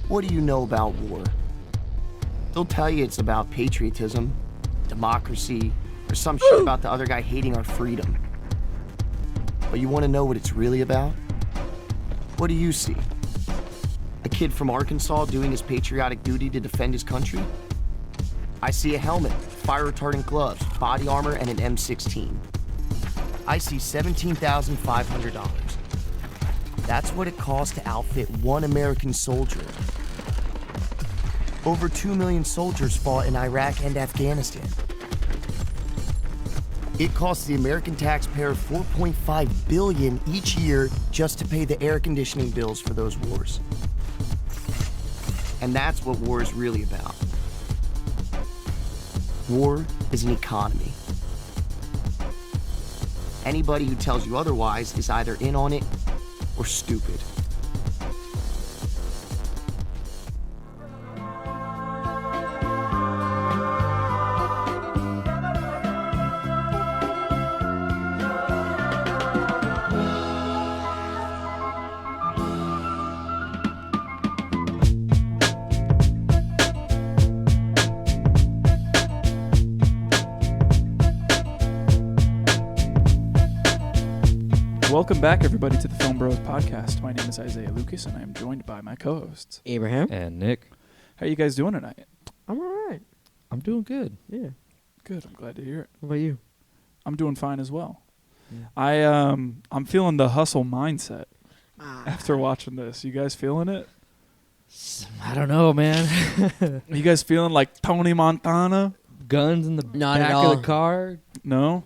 What do you know about war? They'll tell you it's about patriotism, democracy, or some shit about the other guy hating our freedom. But you want to know what it's really about? What do you see? A kid from Arkansas doing his patriotic duty to defend his country? I see a helmet, fire-retardant gloves, body armor, and an M16. I see $17,500. That's what it costs to outfit one American soldier. Over 2 million soldiers fought in Iraq and Afghanistan. It costs the American taxpayer $4.5 billion each year just to pay the air conditioning bills for those wars. And that's what war is really about. War is an economy. Anybody who tells you otherwise is either in on it or stupid. Welcome back, everybody, to the Film Bros podcast. My name is Isaiah Lucas, and I am joined by my co-hosts, Abraham and Nick. How are you guys doing tonight? I'm all right. I'm doing good. Yeah. Good. I'm glad to hear it. What about you? I'm doing fine as well. Yeah. I'm feeling the hustle mindset after watching this. You guys feeling it? I don't know, man. Are you guys feeling like Tony Montana? Guns in the Not at back all. of the car. No?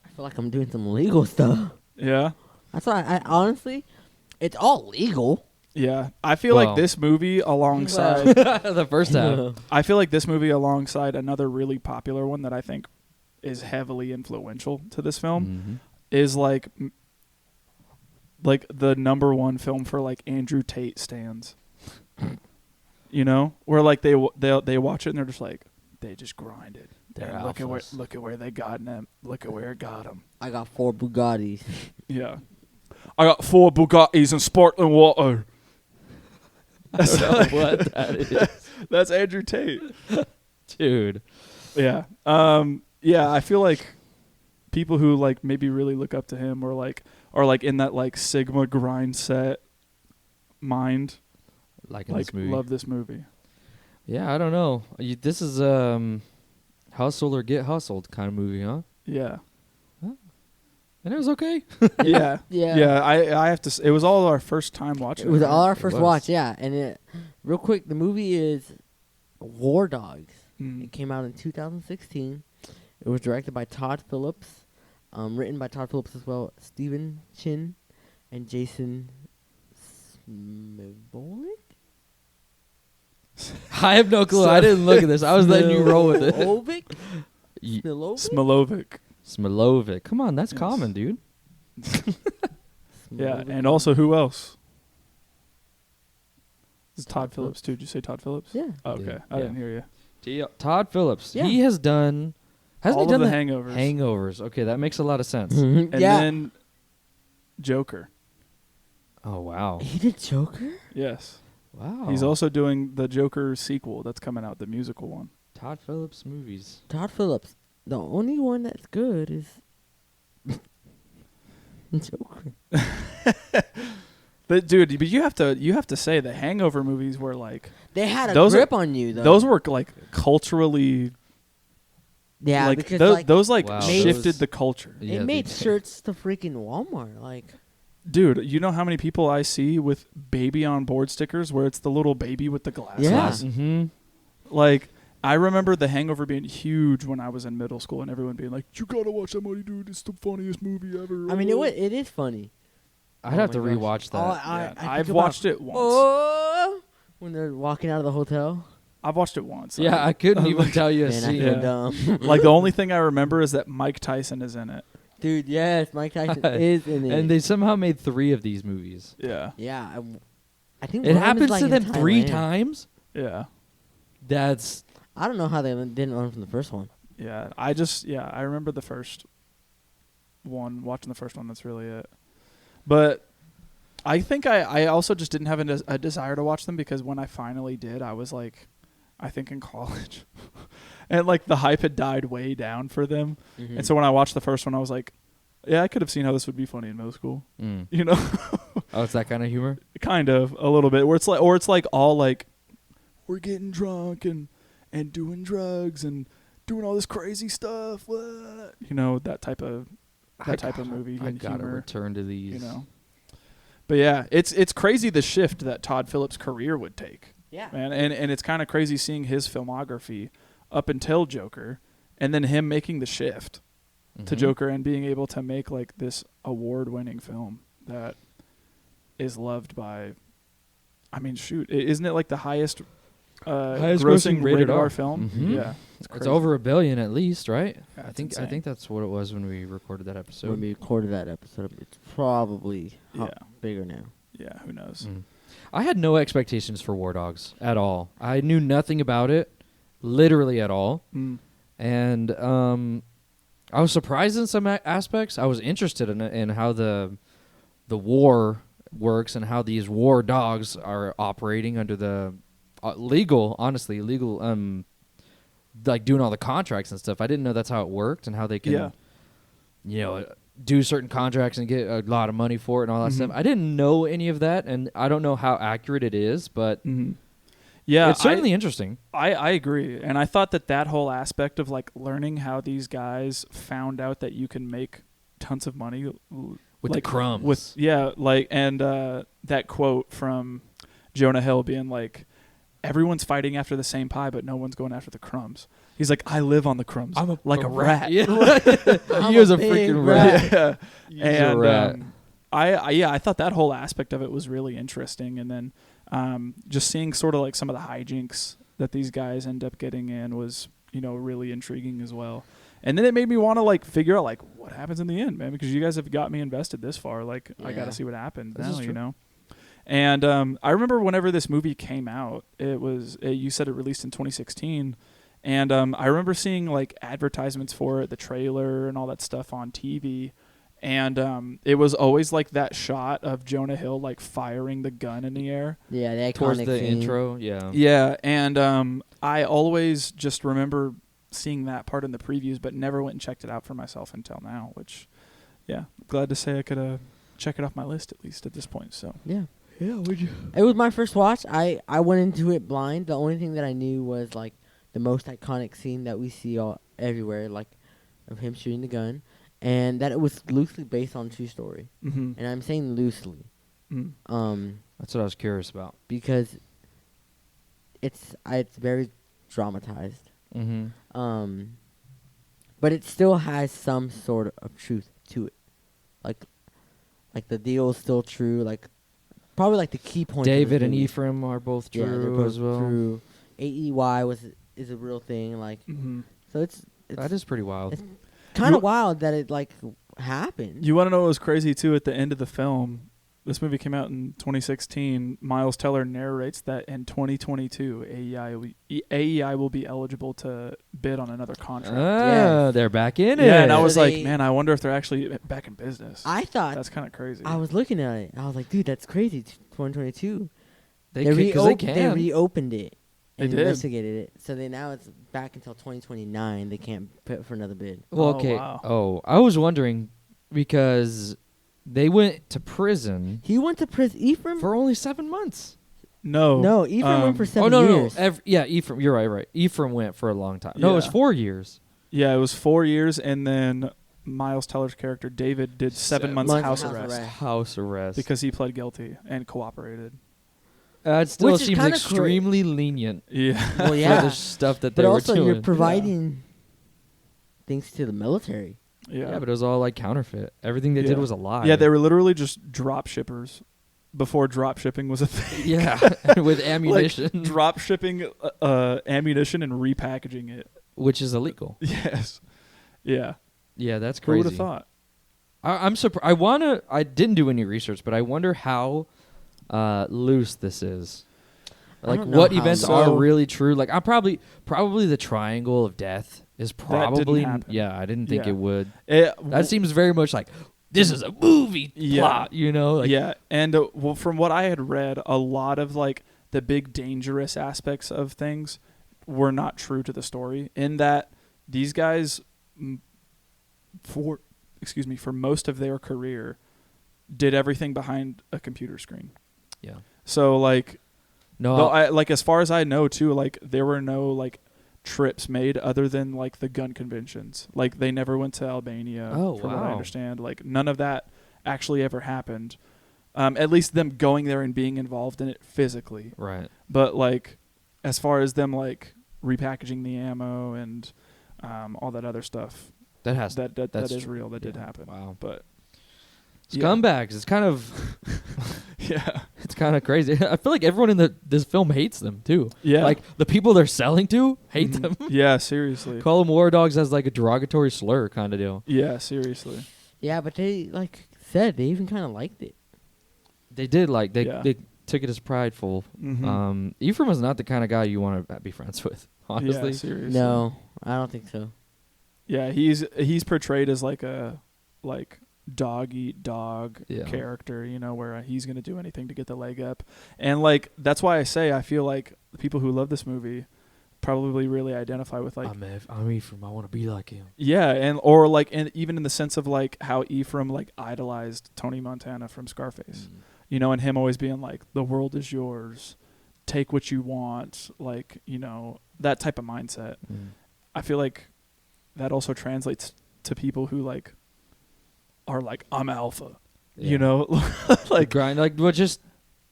I feel like I'm doing some legal stuff. Yeah? That's why I honestly, it's all legal. Yeah. I feel like this movie alongside... The first half. I feel like this movie alongside another really popular one that I think is heavily influential to this film is like the number one film for like Andrew Tate stans. You know, where like they watch it and they're just like they just grind it. They're look at where they got them. Look at where it got them. I got 4 Bugattis. Yeah, I got 4 Bugattis and sparkling water. That's like, what that is. That's Andrew Tate, Dude. Yeah. Yeah, I feel like people who like maybe really look up to him or like are like in that like Sigma grind set mind, Like in like this movie. love this movie. Yeah, I don't know. This is hustle or get hustled kind of movie, huh? Yeah. And it was okay. Yeah. Yeah. Yeah, I have to it was all our first time watching It was right? all our first was. watch, yeah. And real quick, the movie is War Dogs. Mm. It came out in 2016. It was directed by Todd Phillips, written by Todd Phillips as well, Stephen Chin, and Jason Smilovic. I have no clue. I didn't look at this. I was letting you roll with it. Smilovic? Ye- Smilovic? Smilovic. Smilovic. Come on, that's Yes. common, dude. Yeah, Smilovic. and also who else? It's Todd Phillips too. Did you say Todd Phillips? Yeah. Oh, okay. Yeah. I didn't hear you. Todd Phillips. Yeah. He has done... Hasn't All he done of the the Hangovers. Hangovers? Okay, that makes a lot of sense. And yeah. then Joker. Oh, wow. He did Joker? Yes. Wow. He's also doing the Joker sequel that's coming out, the musical one. Todd Phillips movies. Todd Phillips. The only one that's good is Joker. But dude, you have to say the Hangover movies were like They had a Those grip on you, though. those were like culturally yeah, like because those, like, those like Wow, shifted those- the culture. it Yeah, made they- shirts to freaking Walmart. Like, Dude, you know how many people I see with baby on board stickers where it's the little baby with the glasses? Yeah. Mm-hmm. Like, I remember The Hangover being huge when I was in middle school and everyone being like, you gotta watch that movie, dude. It's the funniest movie ever. I mean, it is funny. I'd Oh have to my gosh. rewatch that. Yeah, I I've think watched about- it once. Oh, when they're walking out of the hotel. I've watched it once. Yeah, I couldn't even tell you a Man, I scene. feel Yeah. dumb. Like, the only thing I remember is that Mike Tyson is in it. Dude, yes, Mike Tyson is in it. And they somehow made 3 of these movies. Yeah. yeah, I think It one of them happens is, like, to in them 3 Thailand. times? Yeah. That's... I don't know how they didn't learn from the first one. Yeah. I remember the first one, watching the first one. That's really it. But I think I also just didn't have a desire to watch them because when I finally did, I was like, I think in college. And like the hype had died way down for them. Mm-hmm. And so when I watched the first one, I was like, yeah, I could have seen how this would be funny in middle school. You know? Oh, it's that kind of humor? Kind of, a little bit. Where it's like all like, we're getting drunk and doing drugs and doing all this crazy stuff. What? You know, that type of movie I and gotta humor. return to these. You know. But yeah, it's crazy the shift that Todd Phillips' career would take. Yeah. Man, and it's kind of crazy seeing his filmography up until Joker and then him making the shift to Joker and being able to make like this award-winning film that is loved by, I mean, shoot, isn't it like the highest grossing rated R film? Mhm. Yeah. It's crazy. over $1 billion at least, right? Yeah, I it's think insane. that's what it was when we recorded that episode. When we recorded that episode, it's probably Yeah. bigger now. Yeah, who knows? I had no expectations for War Dogs at all. I knew nothing about it, literally at all. And I was surprised in some aspects. I was interested in how the war works and how these war dogs are operating under the legal, like doing all the contracts and stuff. I didn't know that's how it worked and how they can, do certain contracts and get a lot of money for it and all that stuff. I didn't know any of that, and I don't know how accurate it is, but yeah, it's certainly interesting. I agree, and I thought that whole aspect of like learning how these guys found out that you can make tons of money With the crumbs. That quote from Jonah Hill being like, everyone's fighting after the same pie, but no one's going after the crumbs. He's like, I live on the crumbs. I'm like a rat. Yeah. He was a freaking rat. Yeah. And I thought that whole aspect of it was really interesting. And then just seeing sort of like some of the hijinks that these guys end up getting in was, really intriguing as well. And then it made me want to like figure out like what happens in the end, man, because you guys have got me invested this far. Like I got to see what happens now, And I remember whenever this movie came out, you said it released in 2016. And I remember seeing like advertisements for it, the trailer and all that stuff on TV. And it was always like that shot of Jonah Hill like firing the gun in the air. Yeah, the iconic Towards the scene. intro, yeah. Yeah, and I always just remember seeing that part in the previews, but never went and checked it out for myself until now, which, yeah, glad to say I could check it off my list at least at this point. So Yeah, would you? It was my first watch. I went into it blind. The only thing that I knew was like the most iconic scene that we see everywhere, like of him shooting the gun, and that it was loosely based on a true story. Mm-hmm. And I'm saying loosely, That's what I was curious about. because it's very dramatized. But it still has some sort of truth to it, like the deal is still true. Like probably like the key point. David and Ephraim are both true, they're both as well. True. AEY is a real thing. Like so it's That is pretty wild. It's kind of wild that it like happened. You want to know what was crazy too? At the end of the film, this movie came out in 2016. Miles Teller narrates that in 2022, AEI will be eligible to bid on another contract. They're back in it. Yeah, and I So was like, they- man, I wonder if they're actually back in business. I thought That's kind of crazy. I was looking at it. I was like, dude, that's crazy. 2022. They They can. reopened it. They And did. investigated it. So now it's back until 2029. They can't put for another bid. Well, Oh, okay. wow. Oh, I was wondering because they went to prison He went to prison. Ephraim? for only 7 months. No, Ephraim went for 7 no, years. no. Ephraim. You're right. Ephraim went for a long time. No, it was Yeah. 4 years. Yeah, it was 4 years, and then Miles Teller's character David did 7 months months house house arrest arrest. House arrest. because he pled guilty and cooperated. It still Which is seems kinda extremely lenient Yeah. Well, for yeah. the stuff that they But were also, doing. you're providing things to the military. yeah, but it was all like counterfeit. Everything they did was a lie. Yeah, they were literally just drop shippers before drop shipping was a thing. Yeah, with ammunition, Like, drop shipping ammunition and repackaging it. which is illegal. Yes. Yeah. Yeah, that's Who crazy. would have thought? I'm surprised. I didn't do any research, but I wonder how loose this is. I Like, don't know what how events loose. are So- really true? Like, I'm probably the triangle of death is didn't probably. happen. Yeah, I didn't think Yeah. it would. It, That seems very much like this is a movie Yeah. plot, you know? Like, yeah, and well, from what I had read, a lot of like the big dangerous aspects of things were not true to the story. In that these guys, for most of their career, did everything behind a computer screen. Yeah. So like, No, though like as far as I know too, like there were no like trips made other than like the gun conventions. Like they never went to Albania. Oh, from what I wow. understand, like none of that actually ever happened. At least them going there and being involved in it physically. right. But like, as far as them like repackaging the ammo and all that other stuff, That has that that's is true. real. That did Yeah. happen. Wow. But Scumbags. It's kind of yeah, it's kind of crazy. I feel like everyone in this film hates them too. yeah, Like the people they're selling to hate Mhm. them. Yeah, seriously. Call them war dogs as like a derogatory slur kind of deal. Yeah, seriously. Yeah, but they like said they even kind of liked it. They did like they Yeah. they took it as prideful. Mm-hmm. Ephraim is not the kind of guy you want to be friends with. Honestly, Yeah, seriously. No, I don't think so. Yeah, he's portrayed as like a dog eat dog Yeah. character, you know, where he's gonna do anything to get the leg up, and like that's why I say I feel like the people who love this movie probably really identify with like I'm Ephraim. I want to be like him. yeah, and even in the sense of like how Ephraim like idolized Tony Montana from Scarface, you know, and him always being like the world is yours, take what you want, like, you know, that type of mindset. I feel like that also translates to people who like are like I'm alpha, you know, Like grind, like but just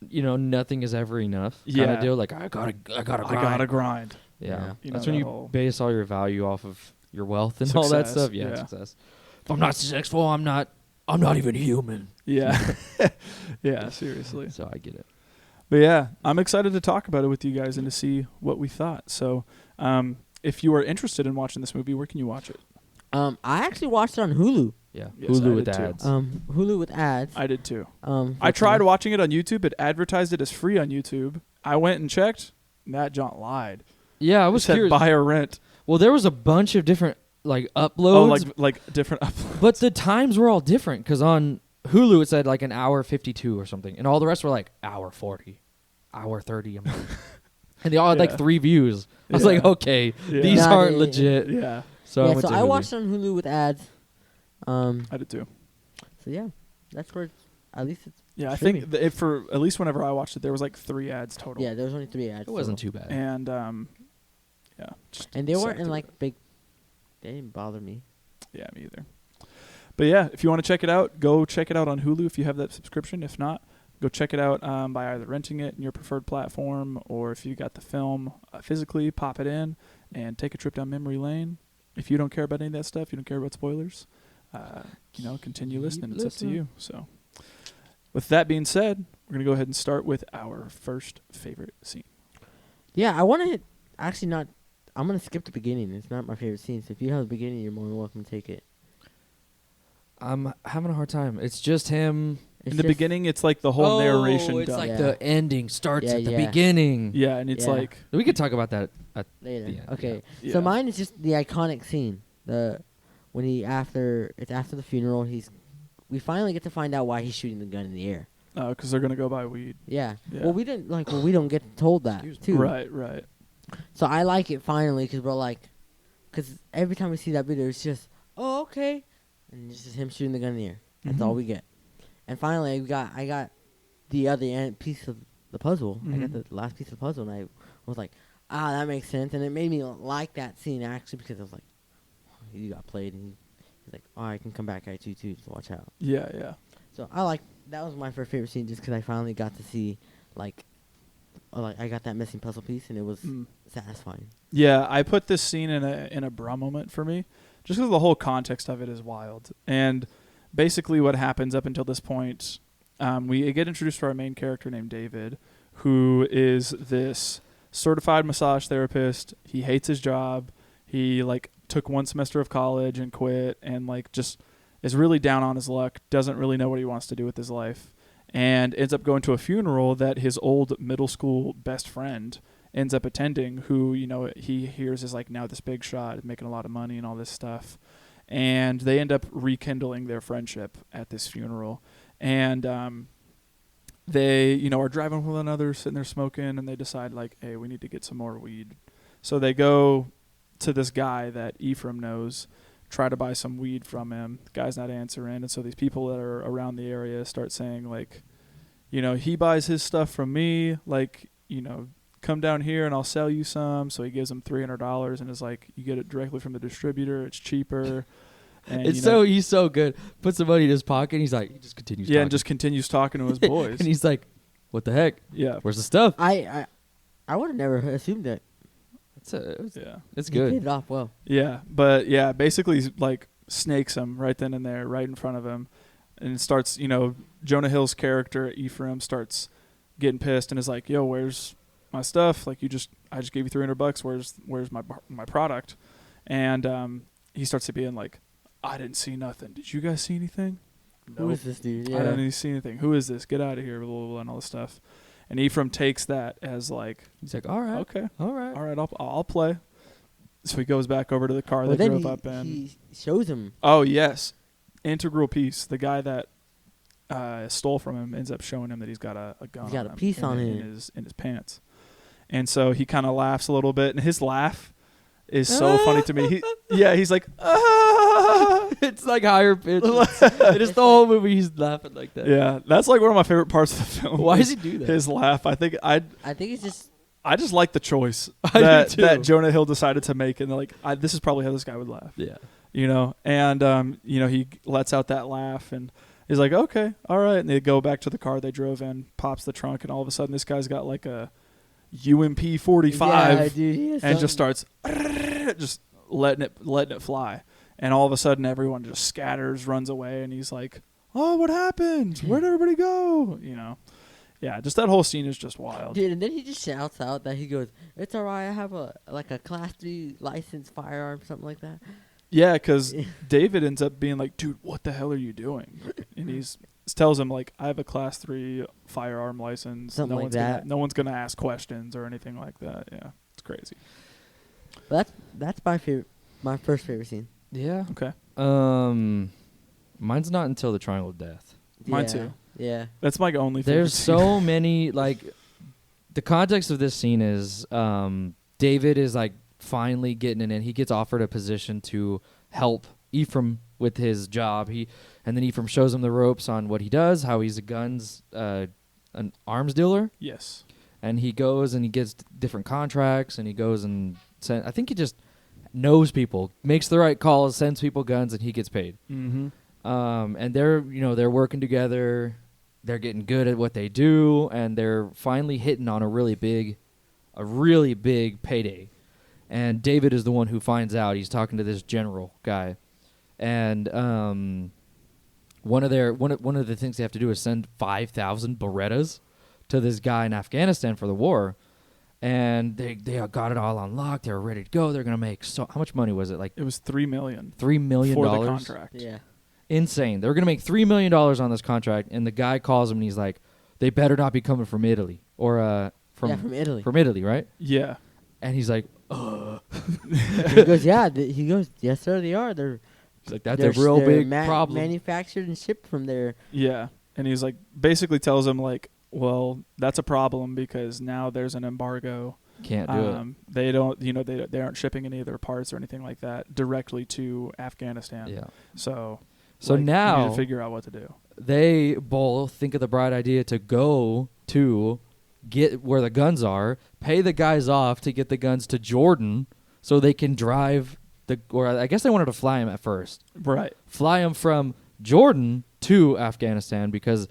nothing is ever enough. Kind Yeah. of deal. Like I gotta grind. Yeah, Yeah, You that's know, when that you whole base all your value off of your wealth and all that Success, stuff. Yeah, yeah. success. If I'm not successful, I'm not even human. yeah, yeah, seriously. So I get it. But yeah, I'm excited to talk about it with you guys and to see what we thought. So, if you are interested in watching this movie, where can you watch it? I actually watched it on Hulu. Yeah, Yes, I Hulu with did too. ads. Hulu with ads. I did too. For I tried free. watching it on YouTube. It advertised it as free on YouTube. I went and checked. And that John lied. Yeah, I It was said curious. buy or rent. Well, there was a bunch of different like uploads. Oh, like different uploads. But the times were all different because on Hulu it said like an hour 52 or something, and all the rest were like hour 40, hour 30. I'm like, and they all had Yeah. like 3 views. I was Yeah. like, okay, Yeah. these Nah, aren't they- legit. Yeah, So I yeah, went so to I Hulu. watched it on Hulu with ads. I did too. So yeah, that's where at least it's Yeah, I streaming. think it for at least whenever I watched it, there was like 3 ads total. Yeah, there was only 3 ads. It wasn't total. too bad. And yeah, just And they weren't sucked in it. like big. They didn't bother me. Yeah, me either. But yeah, if you want to check it out, go check it out on Hulu if you have that subscription. If not, go check it out by either renting it in your preferred platform, or if you got the film physically, pop it in and take a trip down memory lane. If you don't care about any of that stuff, you don't care about spoilers, continue Keep listening. It's up to listening. you. So, with that being said, we're going to go ahead and start with our first favorite scene. Yeah, I want to actually not. I'm gonna skip the beginning. It's not my favorite scene. So if you have the beginning, you're more than welcome to take it. I'm having a hard time. It's just him. It's in the just- beginning, it's like the whole narration It's done. like Yeah. the ending starts Yeah, at the yeah. beginning. Yeah, and it's Yeah. like We could talk about that. later. Yeah, Okay, yeah. so mine is just the iconic scene. When it's after the funeral. We finally get to find out why he's shooting the gun in the air. because they're going to go buy weed. Yeah. Yeah. Well, we don't get told that too. Right, right. So I like it finally because we're like, because every time we see that video, it's just, oh, okay, and it's just him shooting the gun in the air. That's all Mhm. we get. And finally, I got the other piece of the puzzle. I got Mhm. the last piece of the puzzle, and I was like, that makes sense. And it made me like that scene actually because I was like, you got played, and he's like, I can come back at you too, so watch out. Yeah, yeah. So that was my first favorite scene just because I finally got to see I got that missing puzzle piece, and it was satisfying. Yeah, I put this scene in a bra moment for me, just because the whole context of it is wild. And basically, what happens up until this point, we get introduced to our main character named David, who is this certified massage therapist. He hates his job. He took 1 semester of college and quit, and just is really down on his luck. Doesn't really know what he wants to do with his life, and ends up going to a funeral that his old middle school best friend ends up attending, who he hears is now this big shot, making a lot of money and all this stuff. and they end up rekindling their friendship at this funeral. And they, are driving with one another, sitting there smoking, and they decide, like, hey, we need to get some more weed. So they go to this guy that Ephraim knows, try to buy some weed from him. The guy's not answering, and so these people that are around the area start saying, like, he buys his stuff from me, like, come down here and I'll sell you some. So he gives them $300 and is like, you get it directly from the distributor, it's cheaper. And, he's so good. Puts the money in his pocket. And he just continues. Yeah, and just continues talking to his boys. And he's like, "What the heck? Yeah, where's the stuff?" I would have never assumed that. It's He good. paid it off well. Yeah, but yeah, basically like snakes him right then and there, right in front of him, and it starts. Jonah Hill's character Ephraim starts getting pissed and is like, "Yo, where's my stuff? Like, I just gave you $300. Where's my product?" And he starts to being like, I didn't see nothing. Did you guys see anything? Who is this dude? I didn't see anything. Who is this? Get out of here, blah, blah, blah, and all this stuff. And Ephraim takes that as like, he's like, all right, okay, all right, I'll play. So he goes back over to the car they drove up in. He shows him. Oh yes, integral piece. The guy that stole from him ends up showing him that he's got a gun. He's got a piece on him in his pants, and so he kind of laughs a little bit, and his laugh is so funny to me. He's like, it's like higher pitch. It is the whole movie. He's laughing like that. Yeah, that's like one of my favorite parts of the film. Why does he do that? His laugh. I think it's just. I just like the choice I that do too. that Jonah Hill decided to make, and like, this is probably how this guy would laugh. Yeah, and he lets out that laugh, and he's like, okay, all right, and they go back to the car they drove in, pops the trunk, and all of a sudden this guy's got like a UMP 45, Yeah, dude, and just starts just letting it fly, and all of a sudden everyone just scatters, runs away, and he's like, oh, what happened? Where'd everybody go? Yeah, just that whole scene is just wild. Dude, and then he just shouts out that he goes, "It's alright, I have a Class 3 licensed firearm," something like that. Yeah, because David ends up being like, dude, what the hell are you doing? And he tells him, like, I have a Class 3 firearm license. Something like that. No one's going to ask questions or anything like that. Yeah, it's crazy. But that's my first favorite scene. yeah. Okay. Mine's not until the Triangle of Death. Mine Yeah, too. Yeah. That's my only favorite There's scene. so many, like, the context of this scene is David is like finally getting in. He gets offered a position to help Ephraim with his job. And then Ephraim shows him the ropes on what he does, how he's an arms dealer. Yes. And he goes and he gets different contracts, and he goes and I think he just knows people, makes the right calls, sends people guns, and he gets paid. Mm-hmm. And they're working together. They're getting good at what they do, and they're finally hitting on a really big payday. And David is the one who finds out. He's talking to this general guy, and one of the things they have to do is send 5,000 Berettas to this guy in Afghanistan for the war. And they got it all on lock. They were ready to go. They're gonna make how much money was it? Like It was $3 million. $3 million for the contract. Yeah. Insane. They were gonna make $3 million on this contract, and the guy calls him and he's like, "They better not be coming from Italy or from Italy. From Italy, right?" Yeah. And he's like, He goes, "Yeah." He goes, "Yes, sir, they are. He's like, that's a real big problem. Manufactured and shipped from there." Yeah. And he's like, basically tells him, like, well, that's a problem because now there's an embargo. Can't do it. They don't, they aren't shipping any of their parts or anything like that directly to Afghanistan. Yeah. So now we need to figure out what to do. They both think of the bright idea to go to get where the guns are, pay the guys off to get the guns to Jordan so they can drive or I guess they wanted to fly him at first. Right. Fly him from Jordan to Afghanistan because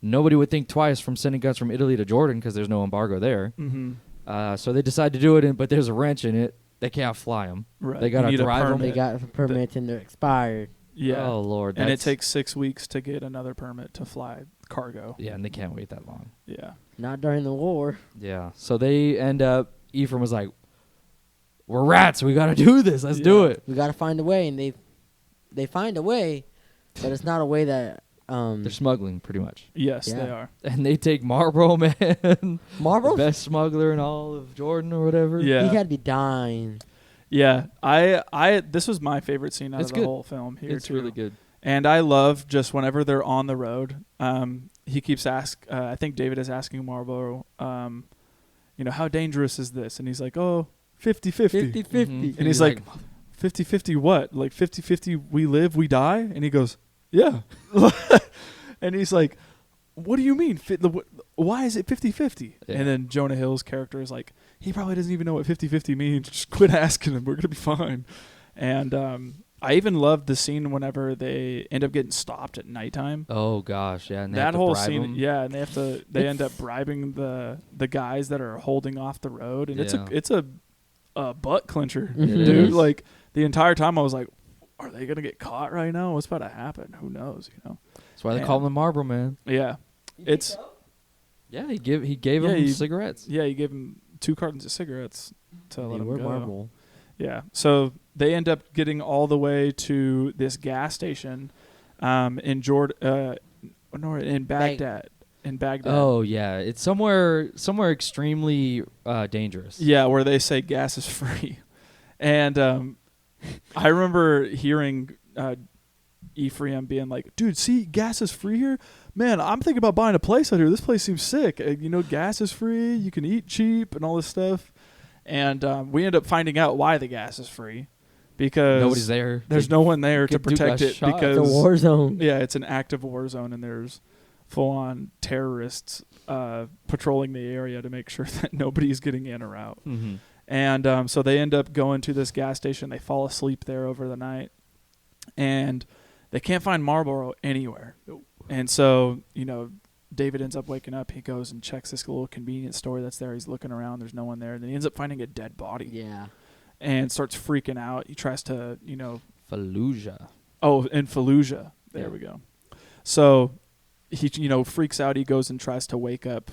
nobody would think twice from sending guns from Italy to Jordan because there's no embargo there. Mm-hmm. So they decide to do it, but there's a wrench in it. They can't fly them. Right. They got to drive them. They got permits and they're expired. Yeah. Oh, Lord. And it takes 6 weeks to get another permit to fly cargo. Yeah, and they can't wait that long. Yeah. Not during the war. Yeah. So they end up, Ephraim was like, we're rats. We got to do this. Let's do it. We got to find a way. And they find a way, but it's not a way that... They're smuggling, pretty much. Yes, Yeah. they are. And they take Marlboro Man, Marlboro? the best smuggler in all of Jordan or whatever. Yeah. He had to be dying. Yeah, I this was my favorite scene out It's of the good. whole film here It's too. really good. And I love just whenever they're on the road, he keeps I think David is asking Marlboro, how dangerous is this? And he's like, oh, 50-50. 50-50. Mhm. And he's like, 50-50 what? Like 50-50 we live, we die? And he goes, yeah. And he's like, what do you mean? Why is it 50-50? Yeah. And then Jonah Hill's character is like, he probably doesn't even know what 50-50 means. Just quit asking him. We're going to be fine. And I even loved the scene whenever they end up getting stopped at nighttime. Oh gosh, yeah. And they That have to whole bribe scene, 'em. yeah, and they end up bribing the guys that are holding off the road, and Yeah. it's a butt clincher, It dude. is. Like the entire time, I was like, are they gonna get caught right now? What's about to happen? Who knows? That's why they call him the Marlboro Man. Yeah, it's Yeah, he gave Yeah, him he- cigarettes. yeah. You gave him 2 cartons of cigarettes to let They him were go. Marvel. Yeah, so they end up getting all the way to this gas station, in Baghdad. In Baghdad. Oh yeah, it's somewhere extremely dangerous. Yeah, where they say gas is free. And I remember hearing Ephraim being like, dude, see, gas is free here? Man, I'm thinking about buying a place out here. This place seems sick. Gas is free. You can eat cheap and all this stuff. And we end up finding out why the gas is free. Because Nobody's there. there's no one there to Duke got protect it shot. because It's a war zone. yeah, it's an active war zone, and there's full-on terrorists patrolling the area to make sure that nobody's getting in or out. Mm-hmm. And so they end up going to this gas station. They fall asleep there over the night, and they can't find Marlboro anywhere. And so, David ends up waking up. He goes and checks this little convenience store that's there. He's looking around. There's no one there. And then he ends up finding a dead body Yeah. and starts freaking out. He tries to, Fallujah. Oh, in Fallujah. There Yeah. we go. So he, freaks out. He goes and tries to wake up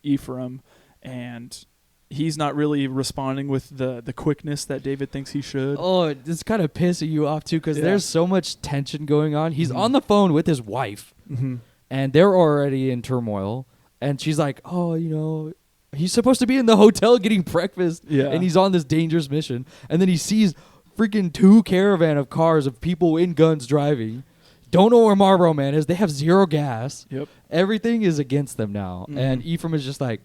Ephraim, and he's not really responding with the quickness that David thinks he should. Oh, it's kind of pissing you off too, because Yeah. there's so much tension going on. He's Mhm. on the phone with his wife, Mm-hmm. and they're already in turmoil. And she's like, "Oh, he's supposed to be in the hotel getting breakfast, Yeah. and he's on this dangerous mission." And then he sees freaking 2 caravan of cars of people in guns driving. Don't know where Marlboro Man is. They have 0 gas. Yep. Everything is against them now. Mhm. And Ephraim is just like,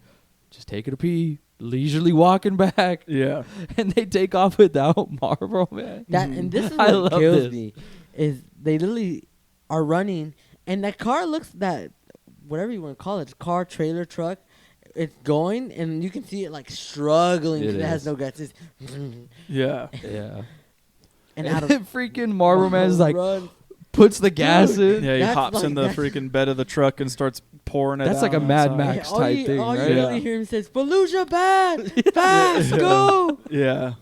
just taking a pee, leisurely walking back. Yeah. And they take off without Marlboro Man. And this is I what love kills this. me is they literally are running, and that car looks whatever you want to call it, car, trailer, truck. It's going, and you can see it like struggling. 'Cause It it has is. no guts. It's Yeah. Yeah. and out of freaking Marlboro Man is like, run. puts the gas in. Yeah, he That's hops in the like- freaking bed of the truck and starts pouring it That's out like a Mad outside. Max all type you, thing, all right? you Yeah. really hear him says, "Fallujah bad, fast, go!" Yeah.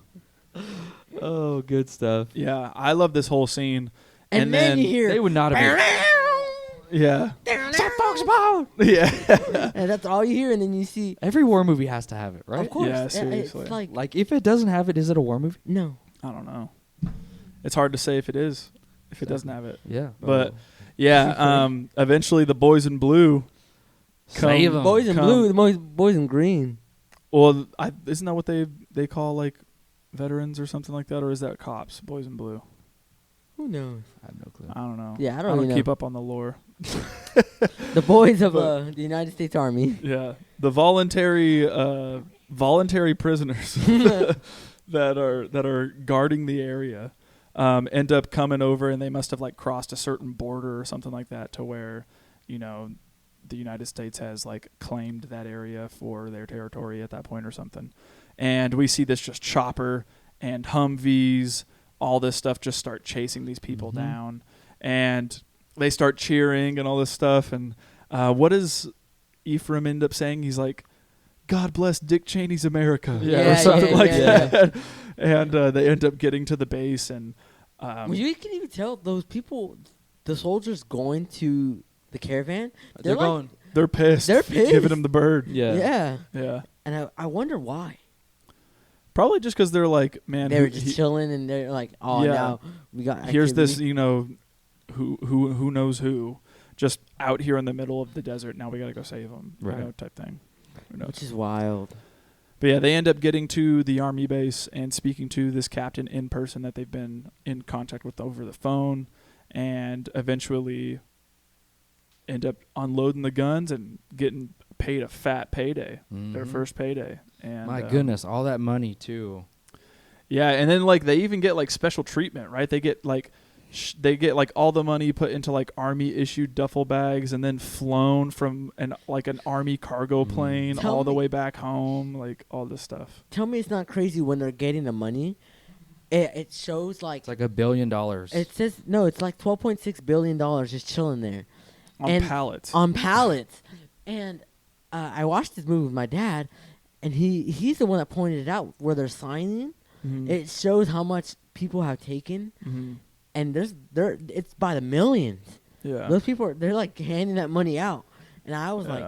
Oh, good stuff. Yeah. I love this whole scene. And then you hear, They would not have been. Yeah. "Some folks about," Yeah. and that's all you hear. And then you see, Every war movie has to have it, right? of course, Yeah, it's seriously. like Like, if it doesn't have it, is it a war movie? no. I don't know. It's hard to say if it is, if it doesn't have it. Yeah. But yeah, eventually the boys in blue Save 'em. Boys in come- blue, the boys in green. Well, isn't that what they call like veterans or something like that, or is that cops? Boys in blue. Who knows? I have no clue. I don't know. Yeah, I I don't don't even keep know. up on the lore. The boys of But- the United States Army. Yeah, the voluntary prisoners that are guarding the area end up coming over, and they must have like crossed a certain border or something like that to where, the United States has like claimed that area for their territory at that point or something. And we see this just chopper and Humvees, all this stuff just start chasing these people Mhm. down, and they start cheering and all this stuff. And what does Ephraim end up saying? He's like, "God bless Dick Cheney's America," Yeah, or something like yeah. that. And they end up getting to the base, and Well, you can even tell those people, the soldiers going to the caravan. They're like, going. they're pissed. They're pissed. Giving him the bird. Yeah. Yeah. And I wonder why. Probably just because they're like, man, They were just chilling, and they're like, "Oh, Yeah. now we got here's this, activity." who knows who, just out here in the middle of the desert. Now we gotta go save them, Right. type thing. Who knows? Which is wild. But yeah, they end up getting to the army base and speaking to this captain in person that they've been in contact with over the phone, and eventually end up unloading the guns and getting paid a fat payday, their first payday. And My goodness, all that money too. yeah, and then like they even get like special treatment, right? They get like all the money put into like army issued duffel bags and then flown from an army cargo plane all the way back home, like all this stuff. Tell me it's not crazy when they're getting the money. It shows like It's like $1 billion. it says no, it's like $12.6 billion just chilling there On pallets. On pallets, and I watched this movie with my dad, and he's the one that pointed it out where they're signing. Mm-hmm. It shows how much people have taken, and it's by the millions. Yeah. Those people they're like handing that money out, and I was like,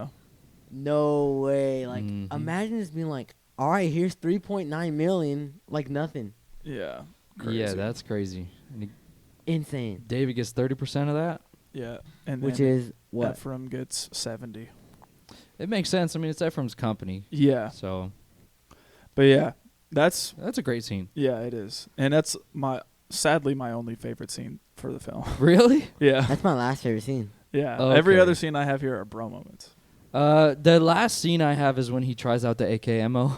no way. Like imagine this being like, all right, here's 3.9 million, like nothing. Yeah. Crazy. Yeah, that's crazy. Insane. David gets 30% of that. Yeah, and Which then is what? Ephraim gets 70. It makes sense. I mean, it's Ephraim's company. Yeah, So but yeah, that's a great scene. yeah, it is, and that's sadly my only favorite scene for the film. Really? Yeah, That's my last favorite scene. yeah. Okay. Every other scene I have here are bro moments. The last scene I have is when he tries out the AK ammo.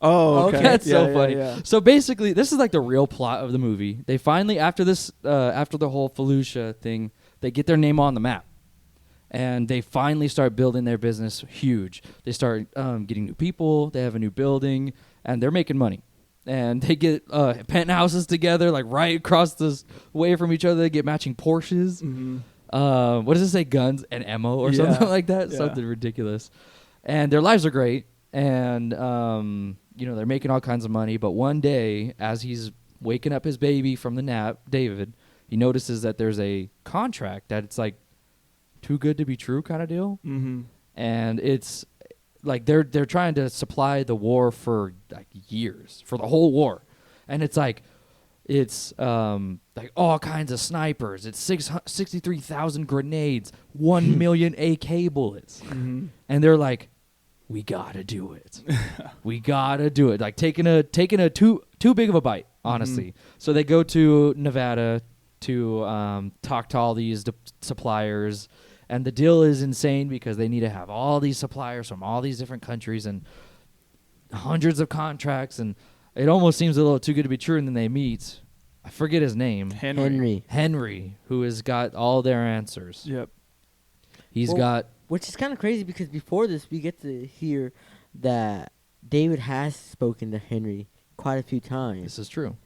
Oh, okay. That's Yeah, so yeah, funny. yeah. So basically, this is like the real plot of the movie. They finally, after the whole Fallujah thing, they get their name on the map. And they finally start building their business huge. They start getting new people. They have a new building. And they're making money. And they get penthouses together, like right across the way from each other. They get matching Porsches. Mm-hmm. What does it say? Guns and ammo or something like that? Yeah. Something ridiculous. And their lives are great. And, they're making all kinds of money. But one day, as he's waking up his baby from the nap, David, he notices that there's a contract that it's like too good to be true kind of deal. Mm-hmm. And it's like they're trying to supply the war for like years, for the whole war. And it's like all kinds of snipers. It's 63,000 grenades, 1 million AK bullets. Mm-hmm. And they're like, we gotta do it. We gotta do it. Like taking a too big of a bite, honestly. Mm-hmm. So they go to Nevada to talk to all these suppliers, and the deal is insane because they need to have all these suppliers from all these different countries and hundreds of contracts, and it almost seems a little too good to be true. And then they meet, I forget his name, Henry, who has got all their answers. Yep. Which is kind of crazy because before this, we get to hear that David has spoken to Henry quite a few times. This is true.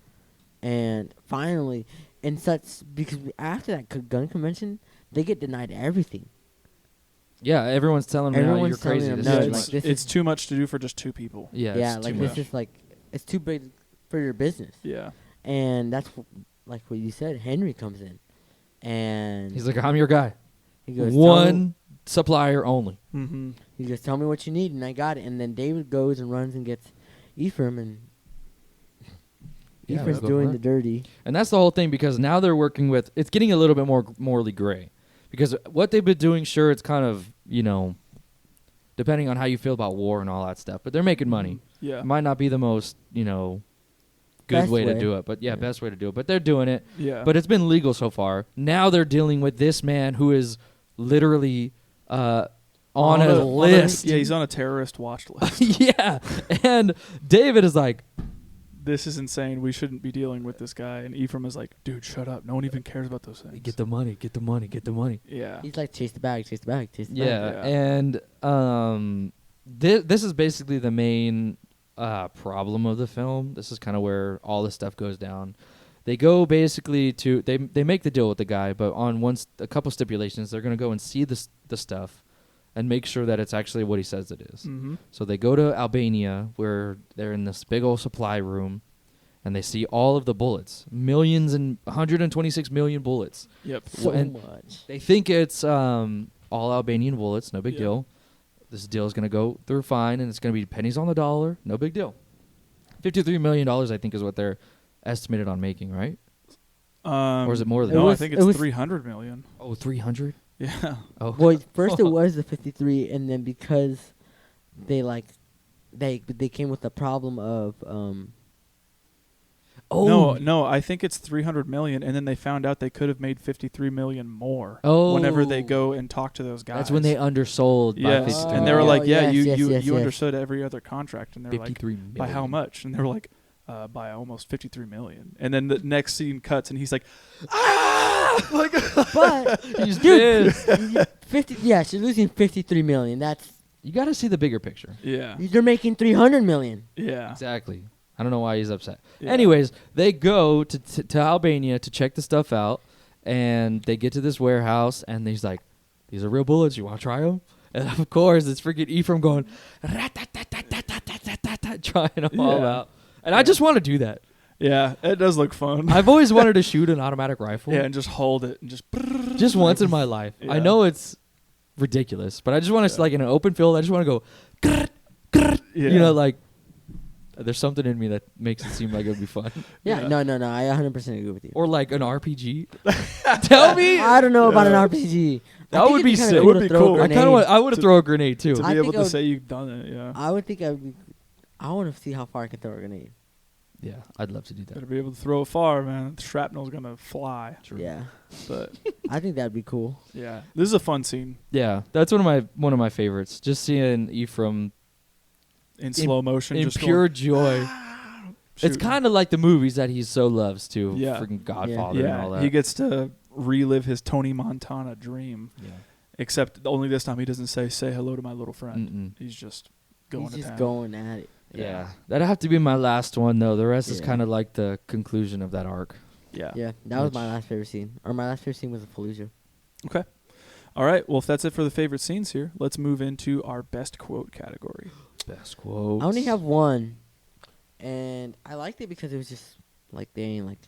And finally, because after that gun convention, they get denied everything. Yeah, everyone's telling me you're crazy. It's too much to do for just two people. Yeah, this is like, it's too big for your business. Yeah. And that's like what you said. Henry comes in, and he's like, "I'm your guy." He goes, one supplier only. Mm-hmm. He goes, "Tell me what you need," and I got it. And then David goes and runs and gets Ephraim, and Ephraim's doing the dirty. And that's the whole thing, because now they're working with, it's getting a little bit more morally gray, because what they've been doing, sure, it's kind of, depending on how you feel about war and all that stuff, but they're making money. Yeah. It might not be the most, good best way to do it, but best way to do it. But they're doing it. Yeah. But it's been legal so far. Now they're dealing with this man who is literally on a list. He's on a terrorist watch list. Yeah. And David is like, this is insane. We shouldn't be dealing with this guy. And Ephraim is like, dude, shut up. No one even cares about those things. get the money, get the money, get the money. Yeah. He's like, chase the bag, chase the bag, chase the Yeah. bag. And this is basically the main problem of the film. This is kind of where all this stuff goes down. They go basically to, they make the deal with the guy, but on a couple stipulations, they're going to go and see the stuff and make sure that it's actually what he says it is. Mm-hmm. So they go to Albania, where they're in this big old supply room, and they see all of the bullets, millions and 126 million bullets. Yep. So much. They think it's all Albanian bullets, no big deal. This deal is going to go through fine, and it's going to be pennies on the dollar, no big deal. $53 million, I think, is what they're estimated on making, right? Or is it more than that? No, I think it's 300 million. Oh, 300? Yeah. Oh. Well, first it was the 53, and then because they they came with the problem of No, I think it's 300 million, and then they found out they could have made 53 million more. Oh. Whenever they go and talk to those guys. That's when they undersold. By Yes, 53 and they were like, "Yeah, yes, you yes. understood every other contract," and they were like, 53 million. "By how much?" And they were like, "By almost 53 million." And then the next scene cuts, and he's like, "Ah!" Like, but He's dude, pissed. 50. Yes, you're losing 53 million. That's You got to see the bigger picture. yeah, you're making 300 million. yeah, Exactly. I don't know why he's upset. Yeah. Anyways, they go to Albania to check the stuff out, and they get to this warehouse, and he's like, "These are real bullets. You want to try them?" And of course, it's freaking Ephraim going, "Rat-tat-tat-tat-tat-tat-tat-tat," trying them all Yeah. out. And I just want to do that. yeah. It does look fun. I've always wanted to shoot an automatic rifle. Yeah, and just hold it and Just once in my life. Yeah. I know it's ridiculous, but I just want to, like in an open field, I just want to go, grrrt, grrrt, Yeah. you know, like, there's something in me that makes it seem like it would be fun. Yeah, Yeah. no. I 100% agree with you. Or like an RPG. Tell me. I don't know about an Yeah. RPG. That I think would it'd be kinda sick. cool Would to be throw a cool. I kind of grenade. want. I would have throw a grenade too. to I be able think I to would- say you've done it. Yeah, I would think I want to see how far I can throw a grenade. Yeah, I'd love to do that. gotta be able to throw it far, man. The shrapnel's gonna fly. True. Yeah, But I think that'd be cool. yeah, this is a fun scene Yeah, that's one of my favorites. Just seeing Ephraim in slow motion, in just pure joy. It's shooting. kind of like the movies that he so loves too. Yeah. Freaking Godfather and all Yeah, that. he gets to relive his Tony Montana dream. yeah. Except only this time he doesn't say hello to my little friend. Mm-mm. He's just going He's to just town. going at it. Yeah, that'd have to be my last one though. The rest is Yeah. kind of like the conclusion of that arc. Yeah. Yeah, that was Which- my last favorite scene. Or my last favorite scene was a Fallujah. Okay. All right. Well, if that's it for the favorite scenes here, let's move into our best quote category. Best quote. I only have one, and I liked it because it was just like, dang, like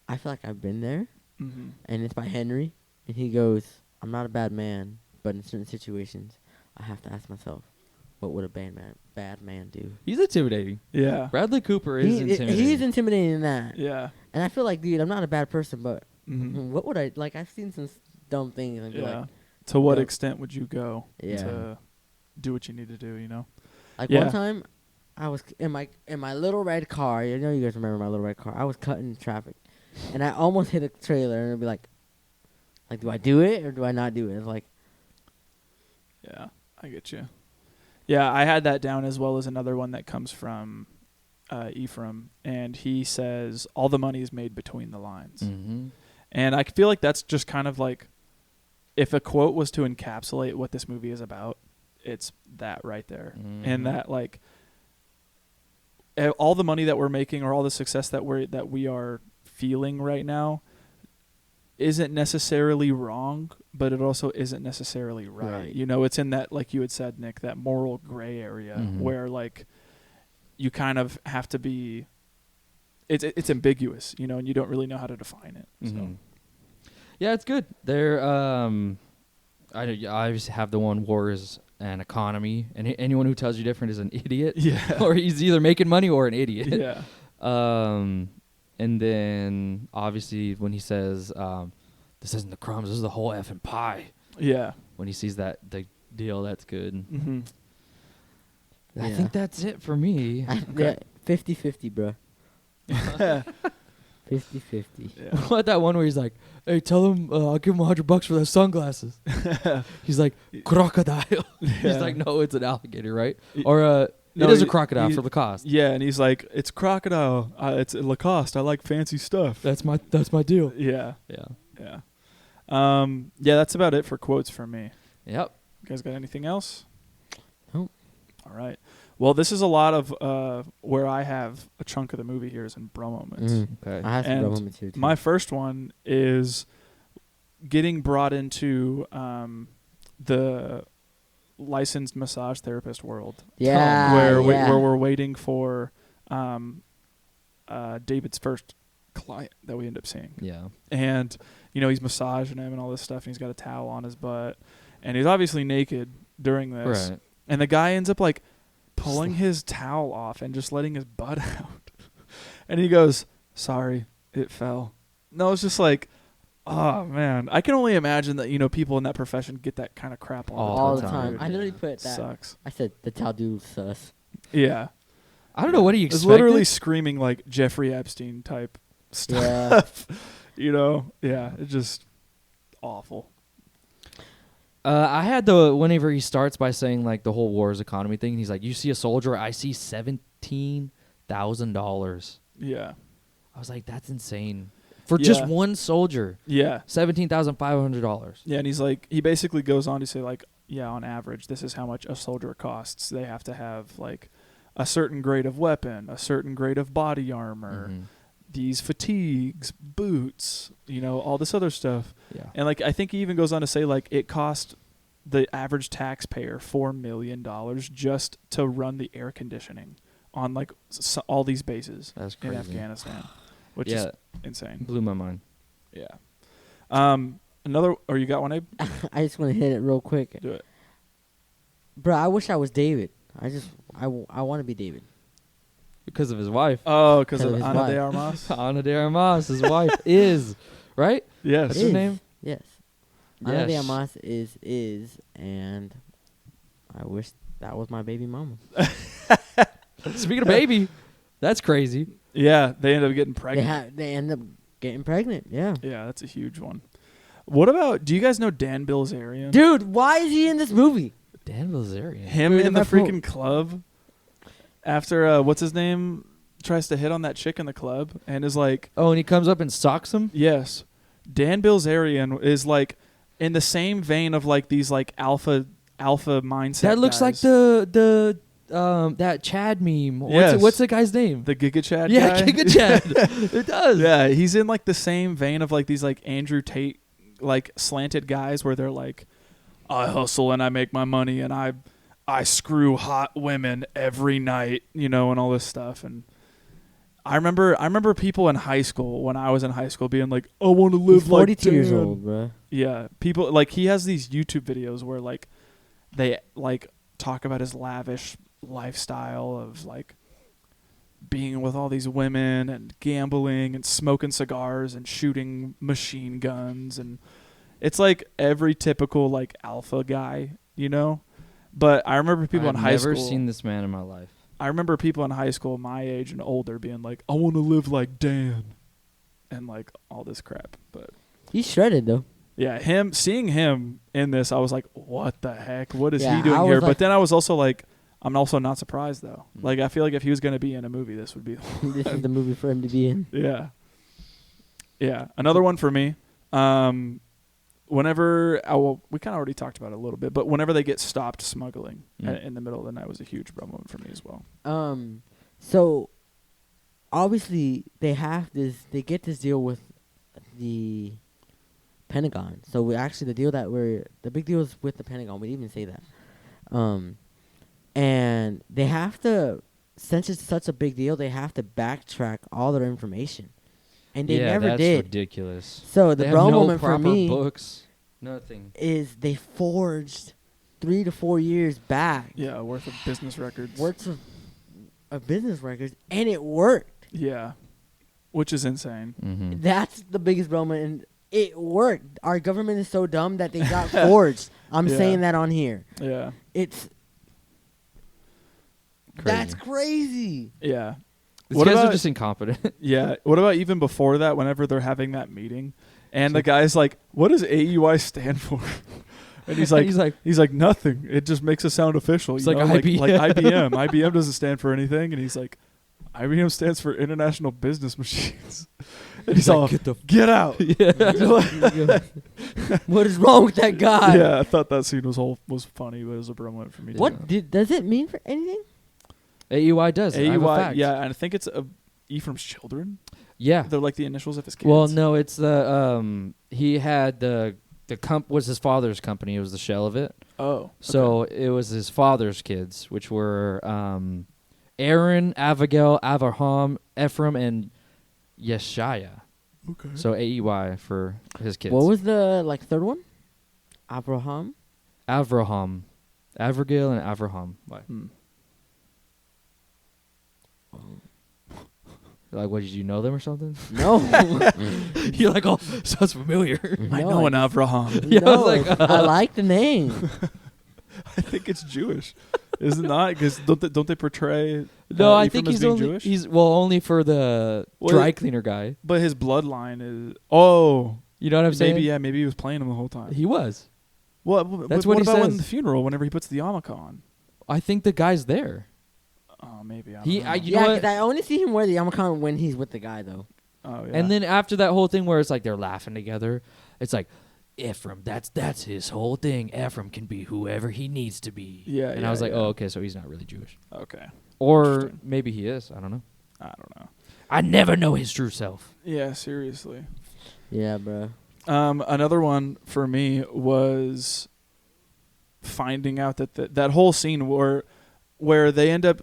I feel like I've been there, Mm-hmm. and it's by Henry, and he goes, "I'm not a bad man, but in certain situations, I have to ask myself, what would a bad man do?" He's intimidating. Yeah. Bradley Cooper is intimidating. He's intimidating in that, Yeah. and I feel like, dude, I'm not a bad person, but Mm-hmm. what would I like? I've seen some dumb things, and be Yeah. like, To what yeah. extent would you go Yeah. to do what you need to do? You know. Like Yeah. one time, I was in my little red car. You know, you guys remember my little red car. I was cutting traffic, and I almost hit a trailer. And it'd be like, do I do it or do I not do it? It's like, Yeah, I get you. Yeah, I had that down as well as another one that comes from Ephraim, and he says all the money is made between the lines. Mm-hmm. And I feel like that's just kind of like, if a quote was to encapsulate what this movie is about, it's that right there. Mhm. And that like all the money that we're making or all the success that we are feeling right now isn't necessarily wrong, but it also isn't necessarily right. Right. You know, it's in that, like you had said, Nick, that moral gray area Mhm. where like you kind of have to be it's ambiguous, you know, and you don't really know how to define it. So Mhm. Yeah, it's good. There, I obviously have the one war is an economy, and anyone who tells you different is an idiot. yeah. Or he's either making money or an idiot. Yeah. And then obviously when he says, "This isn't the crumbs, this is the whole effing pie." Yeah. When he sees the deal, that's good. Mm-hmm. I Yeah. think that's it for me. yeah, 50-50, bro. 50-50. Yeah. What that one where he's like, "Hey, tell him I'll give him $100 for those sunglasses." He's like, "Crocodile." He's Yeah. like, "No, it's an alligator, right?" Y- Or No, it is a he- crocodile he- for Lacoste. Yeah, and he's like, "It's crocodile. It's Lacoste. I like fancy stuff." That's my deal. Yeah, Yeah. yeah, yeah. That's about it for quotes from me. Yep. You guys got anything else? Nope. All right. Well, this is a lot of where I have a chunk of the movie here is in bro moments. Okay. I have some And bro moments here too. My first one is getting brought into the licensed massage therapist world. yeah, where yeah. where we're waiting for David's first client that we end up seeing, Yeah. and you know he's massaging him and all this stuff, and he's got a towel on his butt, and he's obviously naked during this, Right. and the guy ends up like pulling his towel off and just letting his butt out, and he goes, "Sorry, it fell." No, it's just like, oh man, I can only imagine that, you know, people in that profession get that kind of crap all all the the time. time. I literally put that. Sucks. I said the towel dude sus. Yeah. I don't know what he It's expected. literally screaming like Jeffrey Epstein type stuff. You know? Yeah. It's just awful. I had whenever he starts by saying like the whole war's economy thing, he's like, "You see a soldier, I see $17,000." Yeah. I was like, "That's insane for just one soldier." Yeah. $17,500. Yeah, and he's like, he basically goes on to say like, yeah, on average, this is how much a soldier costs. They have to have like a certain grade of weapon, a certain grade of body armor, these fatigues, boots, you know, all this other stuff. Yeah. And like, I think he even goes on to say like, it cost the average taxpayer $4 million just to run the air conditioning on like all these bases in Afghanistan, which is insane. Blew my mind. Yeah. Another, or you got one, Abe? I just want to hit it real quick. Do it. Bro, I wish I was David. I want to be David. Because of his wife. Oh, because of his Ana wife. de Armas? Ana de Armas, his wife, is, right? Yes. That's her name? Yes. Ana de Yes. Armas is, and I wish that was my baby mama. Speaking of baby, that's crazy. Yeah, they end up getting pregnant. They end up getting pregnant, yeah. Yeah, that's a huge one. What about, do you guys know Dan Bilzerian? Dude, why is he in this movie? Dan Bilzerian. Him Where in the did that from? freaking club after, what's his name, tries to hit on that chick in the club and is like, Oh, and he comes up and socks him? yes. Dan Bilzerian is like in the same vein of like these like alpha mindset That looks like guys. the that Chad meme. Yes. What's the guy's name? The Giga Chad Yeah, guy. Giga Chad. It does. Yeah, he's in like the same vein of like these like Andrew Tate like slanted guys where they're like, I hustle and I make my money and I screw hot women every night, you know, and all this stuff. And I remember people in high school, when I was in high school, being like, I want to live He's like 42 years Dan. old, bro. Yeah, people like, he has these YouTube videos where like they like talk about his lavish lifestyle of like being with all these women and gambling and smoking cigars and shooting machine guns, and it's like every typical like alpha guy, you know. But I remember people in high school. I've never seen this man in my life. I remember people in high school my age and older being like, I want to live like Dan and like all this crap. But He's shredded, though. yeah, seeing him in this, I was like, what the heck? What is Yeah, he doing I was here? like- But then I was also like, I'm also not surprised though. Mm. Like, I feel like if he was going to be in a movie, this would be This is the movie for him to be in. yeah. Yeah. Another one for me. Whenever, well, we kind of already talked about it a little bit, but whenever they get stopped smuggling in the middle of the night was a huge moment for me as well. So obviously they get this deal with the Pentagon. So the big deal is with the Pentagon. We didn't even say that. And they have to, since it's such a big deal, they have to backtrack all their information. And they never that's did. ridiculous. So They the have bro no moment for proper me books. Nothing. is they forged 3 to 4 years back Yeah, worth of business records. worth of business records, and it worked. Yeah. Which is insane. Mm-hmm. That's the biggest moment, and it worked. Our government is so dumb that they got forged. I'm Yeah. saying that on here. Yeah. That's crazy. Yeah. These What guys about- are just incompetent. Yeah. What about even before that, whenever they're having that meeting and the guy's like, what does AUI stand for? And he's like, nothing. It just makes it sound official. It's you like know? IBM. Like IBM. IBM doesn't stand for anything. And he's like, IBM stands for International Business Machines. And he's all, get out. What is wrong with that guy? Yeah, I thought that scene was funny, but it was a bro moment for me. What does it mean for anything? AUI does. I have a AUI, fact. yeah, and I think it's Ephraim's children. Yeah. They're like the initials of his kids. Well, no, it's the he had the was his father's company. It was the shell of it. Oh. So it was his father's kids, which were Aaron, Abigail, Avraham, Ephraim, and Yeshaya. Okay. So AEY for his kids. What was the third one? Abraham. Avraham, Avragil, and Avraham. Why? Like, what, did you know them or something? No. You're like, oh, sounds familiar. I No, know an Avraham. Yeah, I no, was like, I like the name. I think it's Jewish. Is it not? Because don't they portray? No, I Ephraim think as he's being only Jewish? he's only for the dry cleaner guy. But his bloodline is. Oh, You know what I'm saying? maybe he was playing him the whole time. He was. That's what what he about says. in the funeral? Whenever he puts the yarmulke on. I think the guy's there. Oh, maybe. I don't He, know. you know Yeah, what? because I only see him wear the yarmulke when he's with the guy, though. Oh, yeah. And then after that whole thing where it's like they're laughing together, it's like Ephraim. That's his whole thing. Ephraim can be whoever he needs to be. Yeah, And yeah, I was like, yeah. oh, okay, so he's not really Jewish, Okay. or Interesting. maybe he is. I don't know. I don't know. I never know his true self. Yeah, seriously. Yeah, bro. Another one for me was finding out that that whole scene where they end up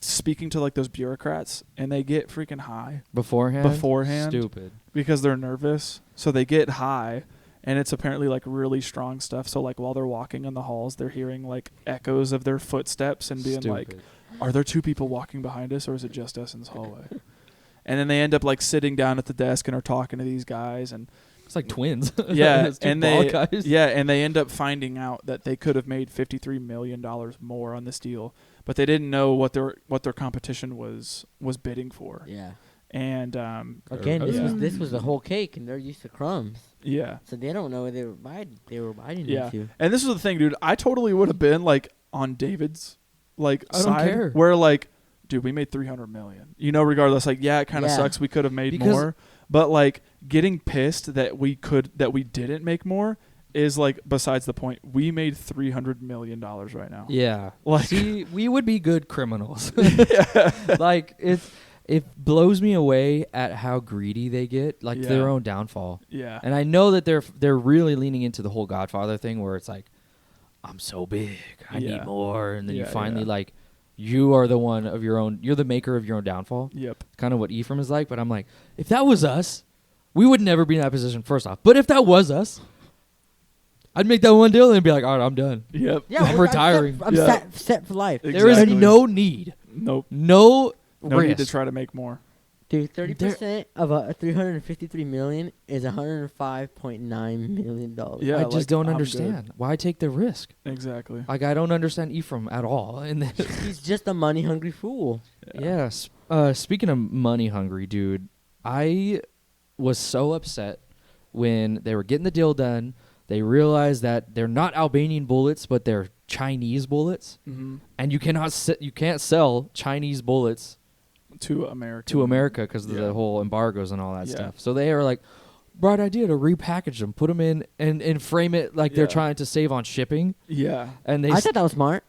speaking to like those bureaucrats and they get freaking high Beforehand. Stupid. because they're nervous. So they get high and it's apparently like really strong stuff. So like while they're walking in the halls, they're hearing like echoes of their footsteps and being like, Stupid. are there two people walking behind us or is it just us in this hallway? And then they end up like sitting down at the desk and are talking to these guys and It's like twins. yeah, It's two and bald they guys. and they end up finding out that they could have made $53 million more on this deal, but they didn't know what their competition was bidding for. Yeah. And Again, yeah. this was the whole cake, and they're used to crumbs, yeah, so they don't know what they were biting yeah. into. And this was the thing, dude. I totally would have been like on David's like I don't side, care. where like, dude, we made $300 million. You know, regardless, like, yeah, it kind of Yeah. sucks. We could have made Because- more, but like getting pissed that we didn't make more is like besides the point. We made $300 million right now. Yeah. Like- See, we would be good criminals. Like it blows me away at how greedy they get, like Yeah. their own downfall. Yeah. And I know that they're really leaning into the whole Godfather thing where it's like, I'm so big, I Yeah. need more, and then you Yeah, finally yeah. like, you are the one of your own. You're the maker of your own downfall. Yep. Kind of what Ephraim is like. But I'm like, if that was us, we would never be in that position. First off, but if that was us, I'd make that one deal and be like, all right, I'm done. Yep. Yeah, I'm retiring. I'm Yeah. set for life. Exactly. There is no need, Nope. no No need to risk. try to make more. Dude, 30% of a $353 million is $105.9 million. Yeah. I just like, don't I'm understand why take the risk. good. Exactly. Like I don't understand Ephraim at all. And He's just a money hungry fool. yes, speaking of money hungry, dude, I was so upset when they were getting the deal done. They realized that they're not Albanian bullets, but they're Chinese bullets, Mm-hmm. and you can't sell Chinese bullets To America. to America because of Yeah. the whole embargoes and all that Yeah. stuff. So they were like, bright idea to repackage them, put them in and frame it like they're Yeah. trying to save on shipping. Yeah. And I thought that was smart.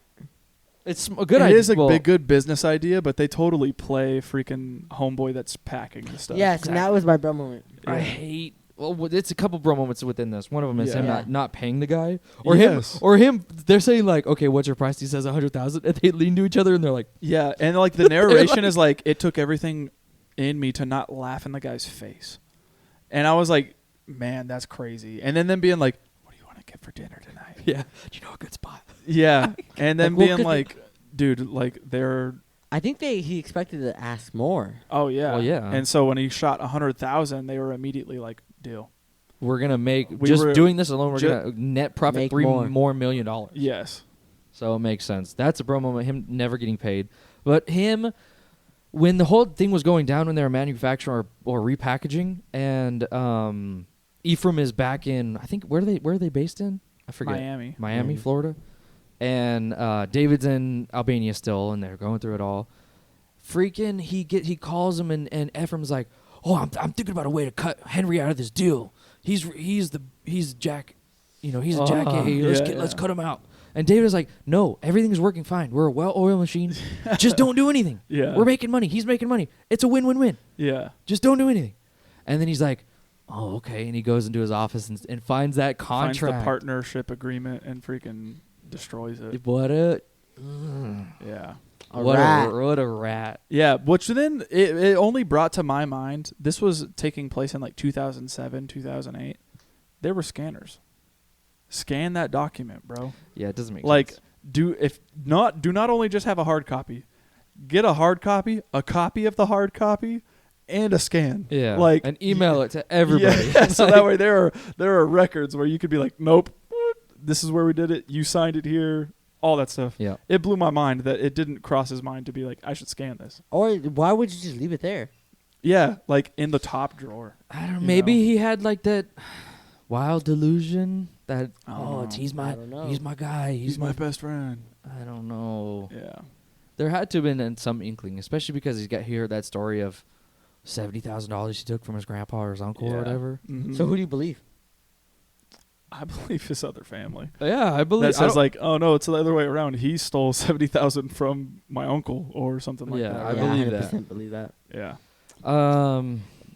it's a good It idea. is a Well, good business idea, but they totally play freaking homeboy that's packing the stuff. Yes, and that was my bro moment. I Yeah. hate. Well, it's a couple bro moments within this. One of them is him Yeah. not paying the guy, or Yes. him. They're saying like, okay, what's your price? He says 100,000, and they lean to each other and they're like, Yeah, and like the narration is like it took everything in me to not laugh in the guy's face, and I was like, man, that's crazy. And then them being like, what do you want to get for dinner tonight? yeah, do you know a good spot? Yeah, and then Like, well, being 'cause like, dude, like they're. I think he expected to ask more. Oh yeah, Well, yeah. And so when he shot 100,000, they were immediately like, deal. We're gonna make We just were doing this alone. We're ju- gonna net profit Make $3 more. million. Yes. So it makes sense. That's a bro moment. Him never getting paid, but him when the whole thing was going down when they were manufacturing or repackaging, and Ephraim is back in. I think where are they based in? I forget. Miami. Miami, Mhm. Florida, and David's in Albania still, and they're going through it all. Freaking, he calls him, and Ephraim's like, "Oh, I'm thinking about a way to cut Henry out of this deal. He's Jack, he's a Jack. Hey, let's cut him out." And David is like, "No, everything's working fine. We're a well-oiled machine. Just don't do anything. Yeah. We're making money. He's making money. It's a win-win-win. Yeah. Just don't do anything." And then he's like, "Oh, okay." And he goes into his office and finds that Finds contract. the partnership agreement and freaking destroys it. What a Yeah. what rat. a rat. Yeah, which then it only brought to my mind, this was taking place in like 2007, 2008. There were scanners. Scan that document, bro. Yeah, it doesn't make Like sense. do not only just have a hard copy. Get a hard copy, a copy of the hard copy, and a scan. Yeah, Like and email it to everybody. Yeah, so that way there are records where you could be like, nope, this is where we did it. You signed it here. all that stuff. Yeah. It blew my mind that it didn't cross his mind to be like, I should scan this. Or why would you just leave it there? Yeah, like in the top drawer. I don't know. You Maybe know? he had like that wild delusion that Oh, he's I my don't know. he's my guy. He's my best friend. I don't know. Yeah. There had to have been some inkling, especially because he's got here that story of $70,000 he took from his grandpa or his uncle or Yeah. whatever. Mhm. So who do you believe? I believe his other family. Yeah, I believe. That says like, oh no, it's the other way around. He stole 70,000 from my uncle or something like Yeah, that. I right? believe that. 100% believe that. Yeah.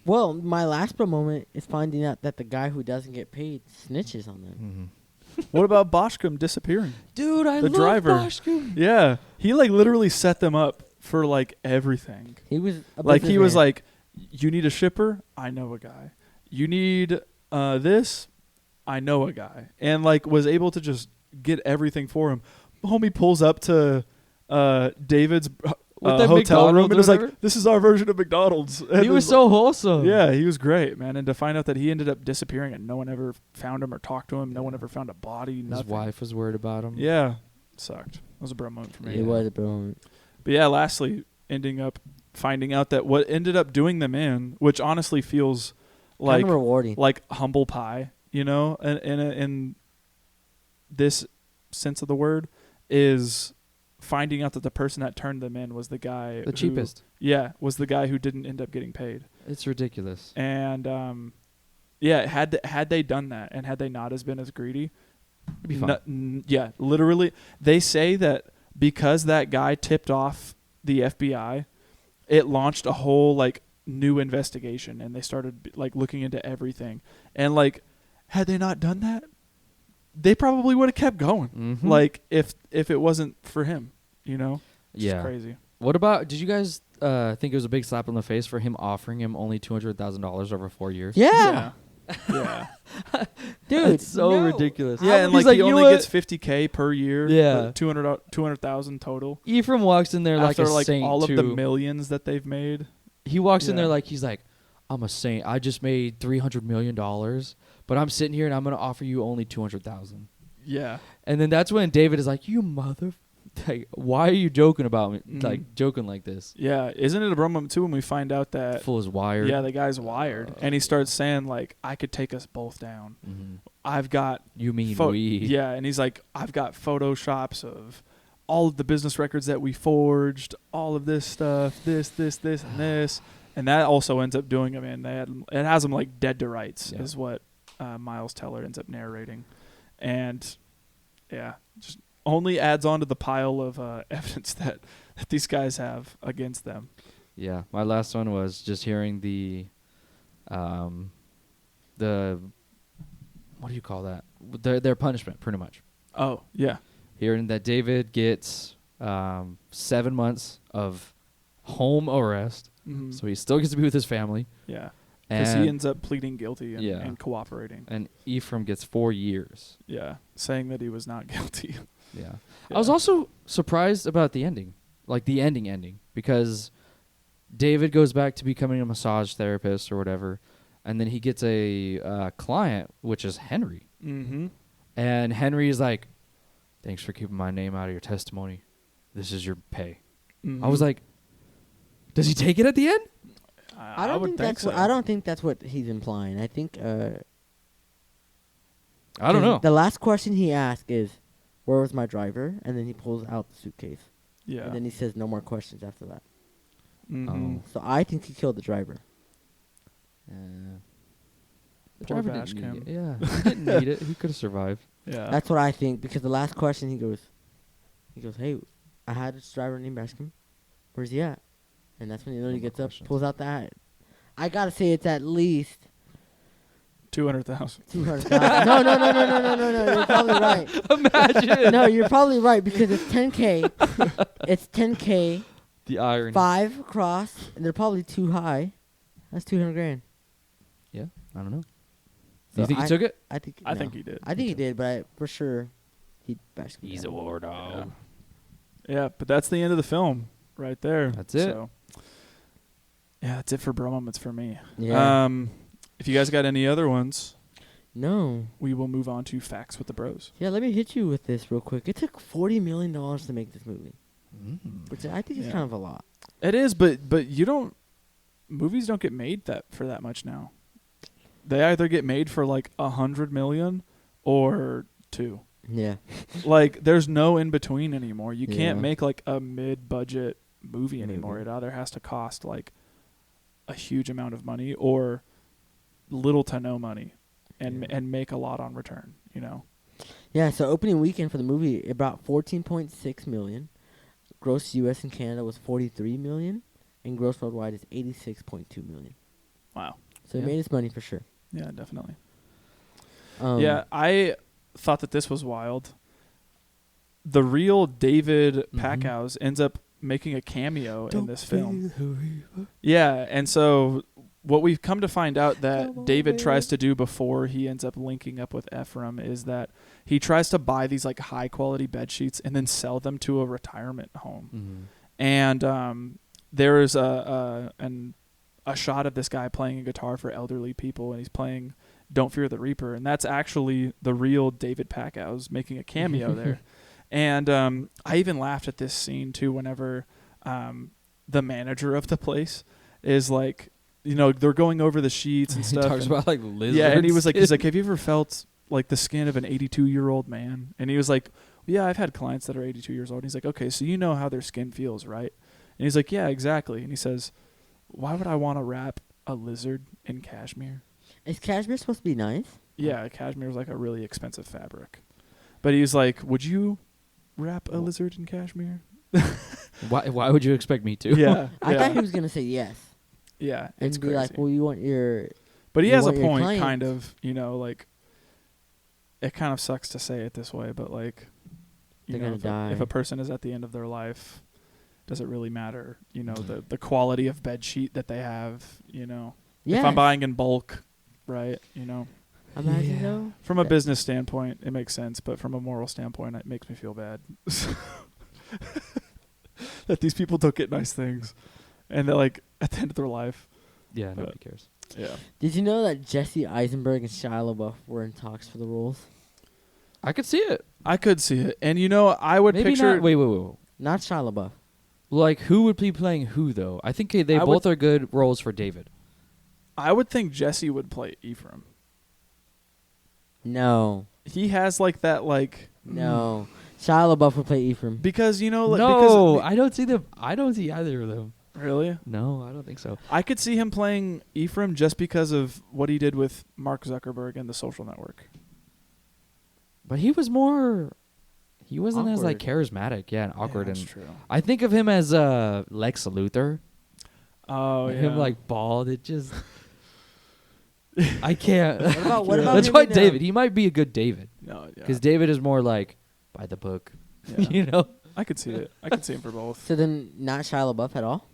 Well, my last bro moment is finding out that the guy who doesn't get paid snitches on them. What about Boschkum disappearing? Dude, I The love driver. Boschkum. Yeah, he like literally set them up for like everything. He was Like he was businessman. like, you need a shipper? I know a guy. You need this? I know a guy. And like was able to just get everything for him. Homie pulls up to David's With that hotel room McDonald's and was or like, whatever? this is our version of McDonald's. And He was it's so wholesome. yeah, he was great, man. And to find out that he ended up disappearing and no one ever found him or talked to him, no one ever found a body, His nothing. wife was worried about him. Yeah, sucked. That was a bro moment for me. It was a bro moment. But yeah, lastly, ending up finding out that what ended up doing them in, which honestly feels like Kind of rewarding. like humble pie, you know, in this sense of the word, is finding out that the person that turned them in was the guy The cheapest. Yeah, was the guy who didn't end up getting paid. It's ridiculous. And yeah, had they done that and had they not as been as greedy, It'd be fine. yeah, literally, they say that because that guy tipped off the FBI, it launched a whole like new investigation, and they started like looking into everything. And like, had they not done that, they probably would have kept going. Mhm. Like if it wasn't for him, you know. It's Yeah. crazy. What about? Did you guys think it was a big slap in the face for him offering him only $200,000 over 4 years? Yeah. Yeah. Dude, It's so no. ridiculous. Yeah, and He's like he "You know only what?" gets $50K per year. Yeah. 200,000 total. Ephraim walks in there like After a like saint all of too. the millions that they've made. He walks in Yeah. there like he's like, I'm a saint. I just made $300 million, but I'm sitting here and I'm gonna offer you only 200,000. Yeah. And then that's when David is like, "You mother, like, why are you joking about me? Mhm. Like joking like this? Yeah. Isn't it a bro moment too when we find out that Full is wired." yeah, the guy's wired, and he starts saying like, I could take us both down. Mhm. I've got You mean pho- we? Yeah, and he's like, I've got photoshops of all of the business records that we forged, all of this stuff, this, and this, and that also ends up doing him in. It has him like dead to rights, Yeah. is what Miles Teller ends up narrating, and yeah, just only adds on to the pile of evidence that these guys have against them. Yeah. My last one was just hearing the what do you call that? Their punishment, pretty much. Oh yeah, Hearing that David gets 7 months of home arrest, mm-hmm. so he still gets to be with his family. Yeah, because And he ends up pleading guilty and, Yeah. and cooperating. and Ephraim gets 4 years. Yeah, saying that he was not guilty. Yeah. Yeah. I was also surprised about the ending, like the ending, because David goes back to becoming a massage therapist or whatever, and then he gets a client, which is Henry. Mm-hmm. And Henry is like, "Thanks for keeping my name out of your testimony. This is your pay." Mm-hmm. I was like, "Does he take it at the end?" I don't would think that's so. what, I don't think that's what he's implying. I think I don't know. The last question he asked is, "Where was my driver?" And then he pulls out the suitcase. Yeah. And then he says no more questions after that. Mm-hmm. Oh. So I think he killed the driver. The Poor driver didn't Bashcam. need it. Yeah, he didn't need it. He could have survived. Yeah. That's what I think, because the last question he goes, "Hey, I had this driver named Bascom. Where's he at?" And that's when he literally No more gets up, questions. pulls out the hat. I gotta say it's at least 200,000. 200,000. No. You're probably right. Imagine. No, you're probably right, because it's 10K. It's 10K, The irony. 5 across, and they're probably too high. That's 200 grand. Yeah, I don't know. So You think I he took it? I think. I no. think he did. I think he did, but for sure, he bashed me He's a down. war dog. Yeah, but that's the end of the film right there. That's it. So, yeah, that's it for bro moments for me. Yeah. If you guys got any other ones, No. we will move on to Facts with the Bros. Yeah, let me hit you with this real quick. It took $40 million to make this movie, which I think is Yeah. kind of a lot. It is, but movies don't get made for that much now. They either get made for like $100 million or $2 million. Yeah. Like, there's no in between anymore. You Yeah. can't make like a mid-budget movie anymore. It either has to cost like a huge amount of money or little to no money, and make a lot on return. Yeah, so opening weekend for the movie, about $14.6 million. Gross U.S. and Canada was $43 million, and gross worldwide is $86.2 million. Wow. So it made its money for sure. Yeah, definitely. Yeah, I thought that this was wild. The real David Packows ends up making a cameo in this film. Yeah, and so what we've come to find out that David tries to do before he ends up linking up with Ephraim is that he tries to buy these like high quality bed sheets and then sell them to a retirement home. And there is a shot of this guy playing a guitar for elderly people, and he's playing Don't Fear the Reaper, and that's actually the real David Packows making a cameo there. And I even laughed at this scene too whenever the manager of the place is like, they're going over the sheets and stuff. He talks about like lizards. Yeah, and he's like, have you ever felt like the skin of an 82-year-old man? And he was like, yeah, I've had clients that are 82 years old. And he's like, okay, so you know how their skin feels, right? And he's like, yeah, exactly. And he says, why would I want to wrap a lizard in cashmere? is cashmere supposed to be nice? Yeah, cashmere is like a really expensive fabric. But he's like, would you wrap a lizard in cashmere? Why would you expect me to? Yeah. I thought he was gonna say yes. Yeah, And it's be crazy. like, well, you want your... But he you has a want your point, clients- kind of, like, it kind of sucks to say it this way, but like, They're gonna die. if a person is at the end of their life, does it really matter? The quality of bed sheet that they have, Yeah. if I'm buying in bulk, right? Imagine though. From a business standpoint, it makes sense, but from a moral standpoint, it makes me feel bad that these people don't get nice things, and they're like at the end of their life. Yeah, nobody cares. Yeah, Did you know that Jesse Eisenberg and Shia LaBeouf were in talks for the roles? I could see it. I could see it, and I would Maybe picture. not. Wait. Not Shia LaBeouf. Like, who would be playing who though? I think they I both would- are good roles for David. I would think Jesse would play Ephraim. No. He has like that, like No. Shia LaBeouf would play Ephraim. because like, No, because I don't see them. I don't see either of them. really. No, I don't think so. I could see him playing Ephraim just because of what he did with Mark Zuckerberg and The Social Network. But he was more. He wasn't as like Awkward. charismatic, and awkward, Yeah, that's and true. I think of him as Lex Luthor. Oh yeah. Him like bald. It just. I can't. What about That's him why in, David. He might be a good David no, yeah. because David is more like by the book. Yeah. I could see it. I could see him for both. So then, not Shia LaBeouf at all?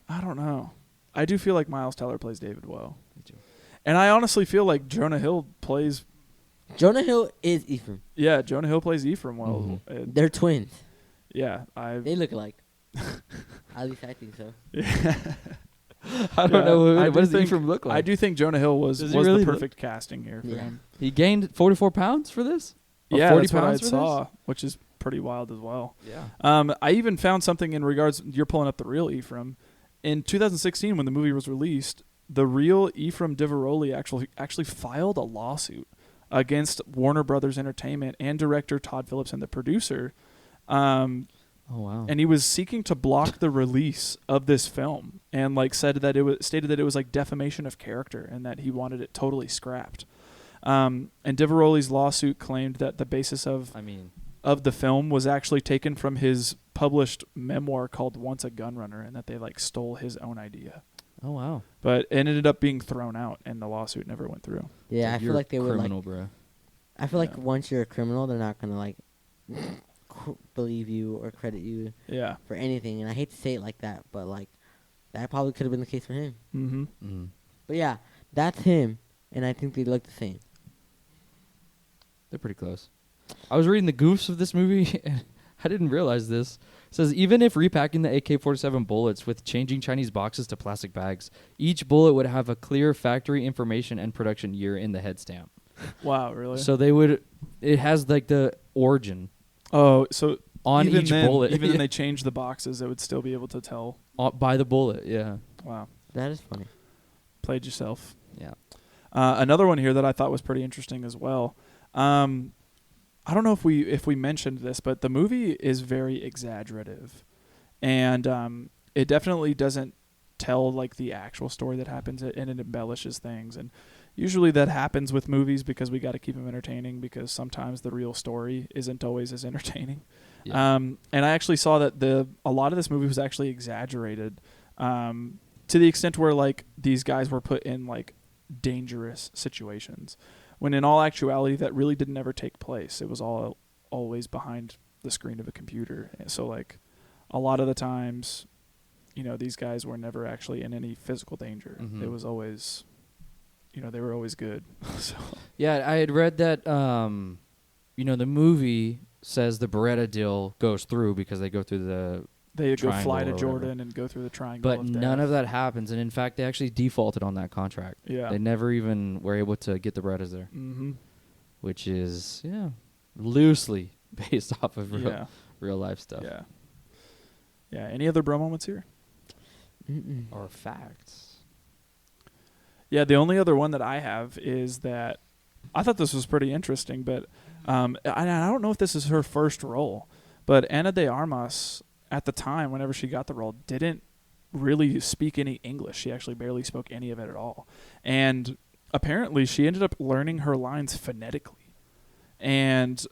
I don't know. I do feel like Miles Teller plays David well. Me too. And I honestly feel like Jonah Hill plays. Jonah Hill is Ephraim. Yeah, Jonah Hill plays Ephraim well. They're twins. Yeah, They look alike. At least I think so. I don't know. I What do does think- Ephraim look like? I do think Jonah Hill was Does he the really perfect casting here for Yeah. him. He gained 44 pounds for this. Or Yeah, 40 that's what I pounds for saw, which is pretty wild as well. This? Yeah. I even found something in regards. You're pulling up the real Ephraim. In 2016, when the movie was released, the real Ephraim Diveroli actually filed a lawsuit against Warner Brothers Entertainment and director Todd Phillips and the producer. Oh wow. And he was seeking to block the release of this film, and like stated that it was like defamation of character, and that he wanted it totally scrapped. And Diveroli's lawsuit claimed that the basis of the film was actually taken from his published memoir called Once a Gun Runner, and that they like stole his own idea. Oh wow. But it ended up being thrown out, and the lawsuit never went through. Yeah, I feel like they would like. criminal, bro. I feel like Yeah. once you're a criminal, they're not gonna like believe you or credit you Yeah. for anything. And I hate to say it like that, but like that probably could have been the case for him. Mm-hmm. Mm. But yeah, that's him, and I think they look the same. They're pretty close. I was reading the goofs of this movie, and I didn't realize this. It says, even if repacking the AK-47 bullets with changing Chinese boxes to plastic bags, each bullet would have a clear factory information and production year in the head stamp. Wow, really? So it has like the origin. Oh, so on even each then, bullet. even when they changed the boxes, it would still be able to tell. By the bullet, yeah. Wow. That is funny. Played yourself. Yeah. Another one here that I thought was pretty interesting as well. I don't know if we mentioned this, but the movie is very exaggerative, and it definitely doesn't tell like the actual story that happens, and it embellishes things. And usually that happens with movies because we got to keep them entertaining, because sometimes the real story isn't always as entertaining. Yeah. And I actually saw that a lot of this movie was actually exaggerated, to the extent where like these guys were put in like dangerous situations, when in all actuality that really didn't ever take place. It was all always behind the screen of a computer. So like a lot of the times, these guys were never actually in any physical danger. Mm-hmm. It was always, they were always good. So Yeah, I had read that the movie says the Beretta deal goes through because they go through the they go triangle fly to or Jordan whatever. and go through the triangle. But of none death. of that happens, and in fact, they actually defaulted on that contract. Yeah. They never even were able to get the Berettas there, Mm-hmm. which is loosely based off of real life stuff Yeah. Yeah. Any other bro moments here? Mm-mm. or facts. Yeah, the only other one that I have is that I thought this was pretty interesting, but I don't know if this is her first role, but Ana de Armas at the time, whenever she got the role, didn't really speak any English. She actually barely spoke any of it at all. And apparently she ended up learning her lines phonetically. And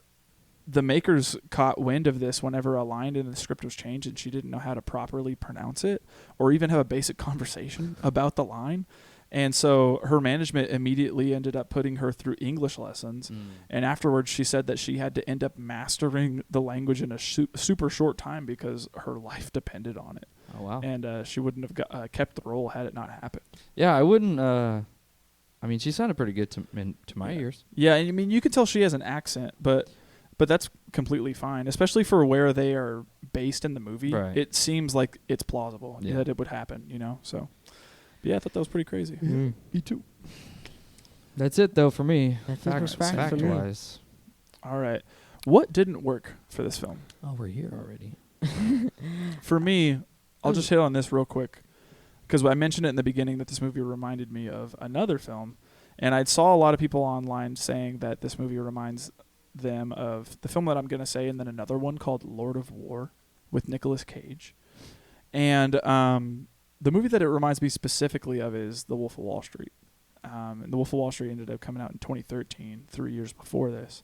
the makers caught wind of this whenever a line in the script was changed and she didn't know how to properly pronounce it or even have a basic conversation about the line. And so her management immediately ended up putting her through English lessons. And afterwards, she said that she had to end up mastering the language in a super short time because her life depended on it. Oh, wow. And she wouldn't have kept the role had it not happened. Yeah, I wouldn't. She sounded pretty good to my ears. Yeah, I mean, you can tell she has an accent, but that's completely fine, especially for where they are based in the movie. Right. It seems like it's plausible that it would happen, So, yeah, I thought that was pretty crazy. Mm. Me too. That's it, though, for me. That's it for facts for me. Fact-wise. All right. What didn't work for this film? Oh, we're here already. For me, I'll just hit on this real quick because I mentioned it in the beginning that this movie reminded me of another film, and I saw a lot of people online saying that this movie reminds them of the film that I'm going to say, and then another one called Lord of War with Nicolas Cage. And the movie that it reminds me specifically of is The Wolf of Wall Street. And The Wolf of Wall Street ended up coming out in 2013, 3 years before this.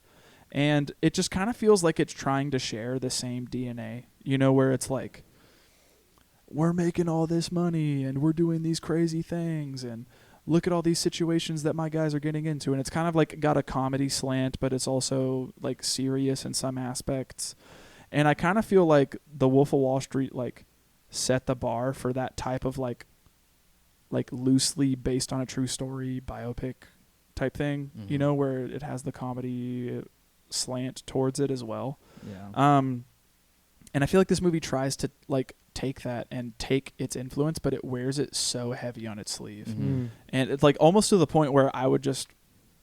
And it just kind of feels like it's trying to share the same DNA, where it's like, we're making all this money and we're doing these crazy things and look at all these situations that my guys are getting into. And it's kind of like got a comedy slant, but it's also like serious in some aspects. And I kind of feel like The Wolf of Wall Street like set the bar for that type of like loosely based on a true story biopic type thing, where it has the comedy slant towards it as well. Yeah. And I feel like this movie tries to like take that and take its influence, but it wears it so heavy on its sleeve. Mm-hmm. And it's like almost to the point where I would just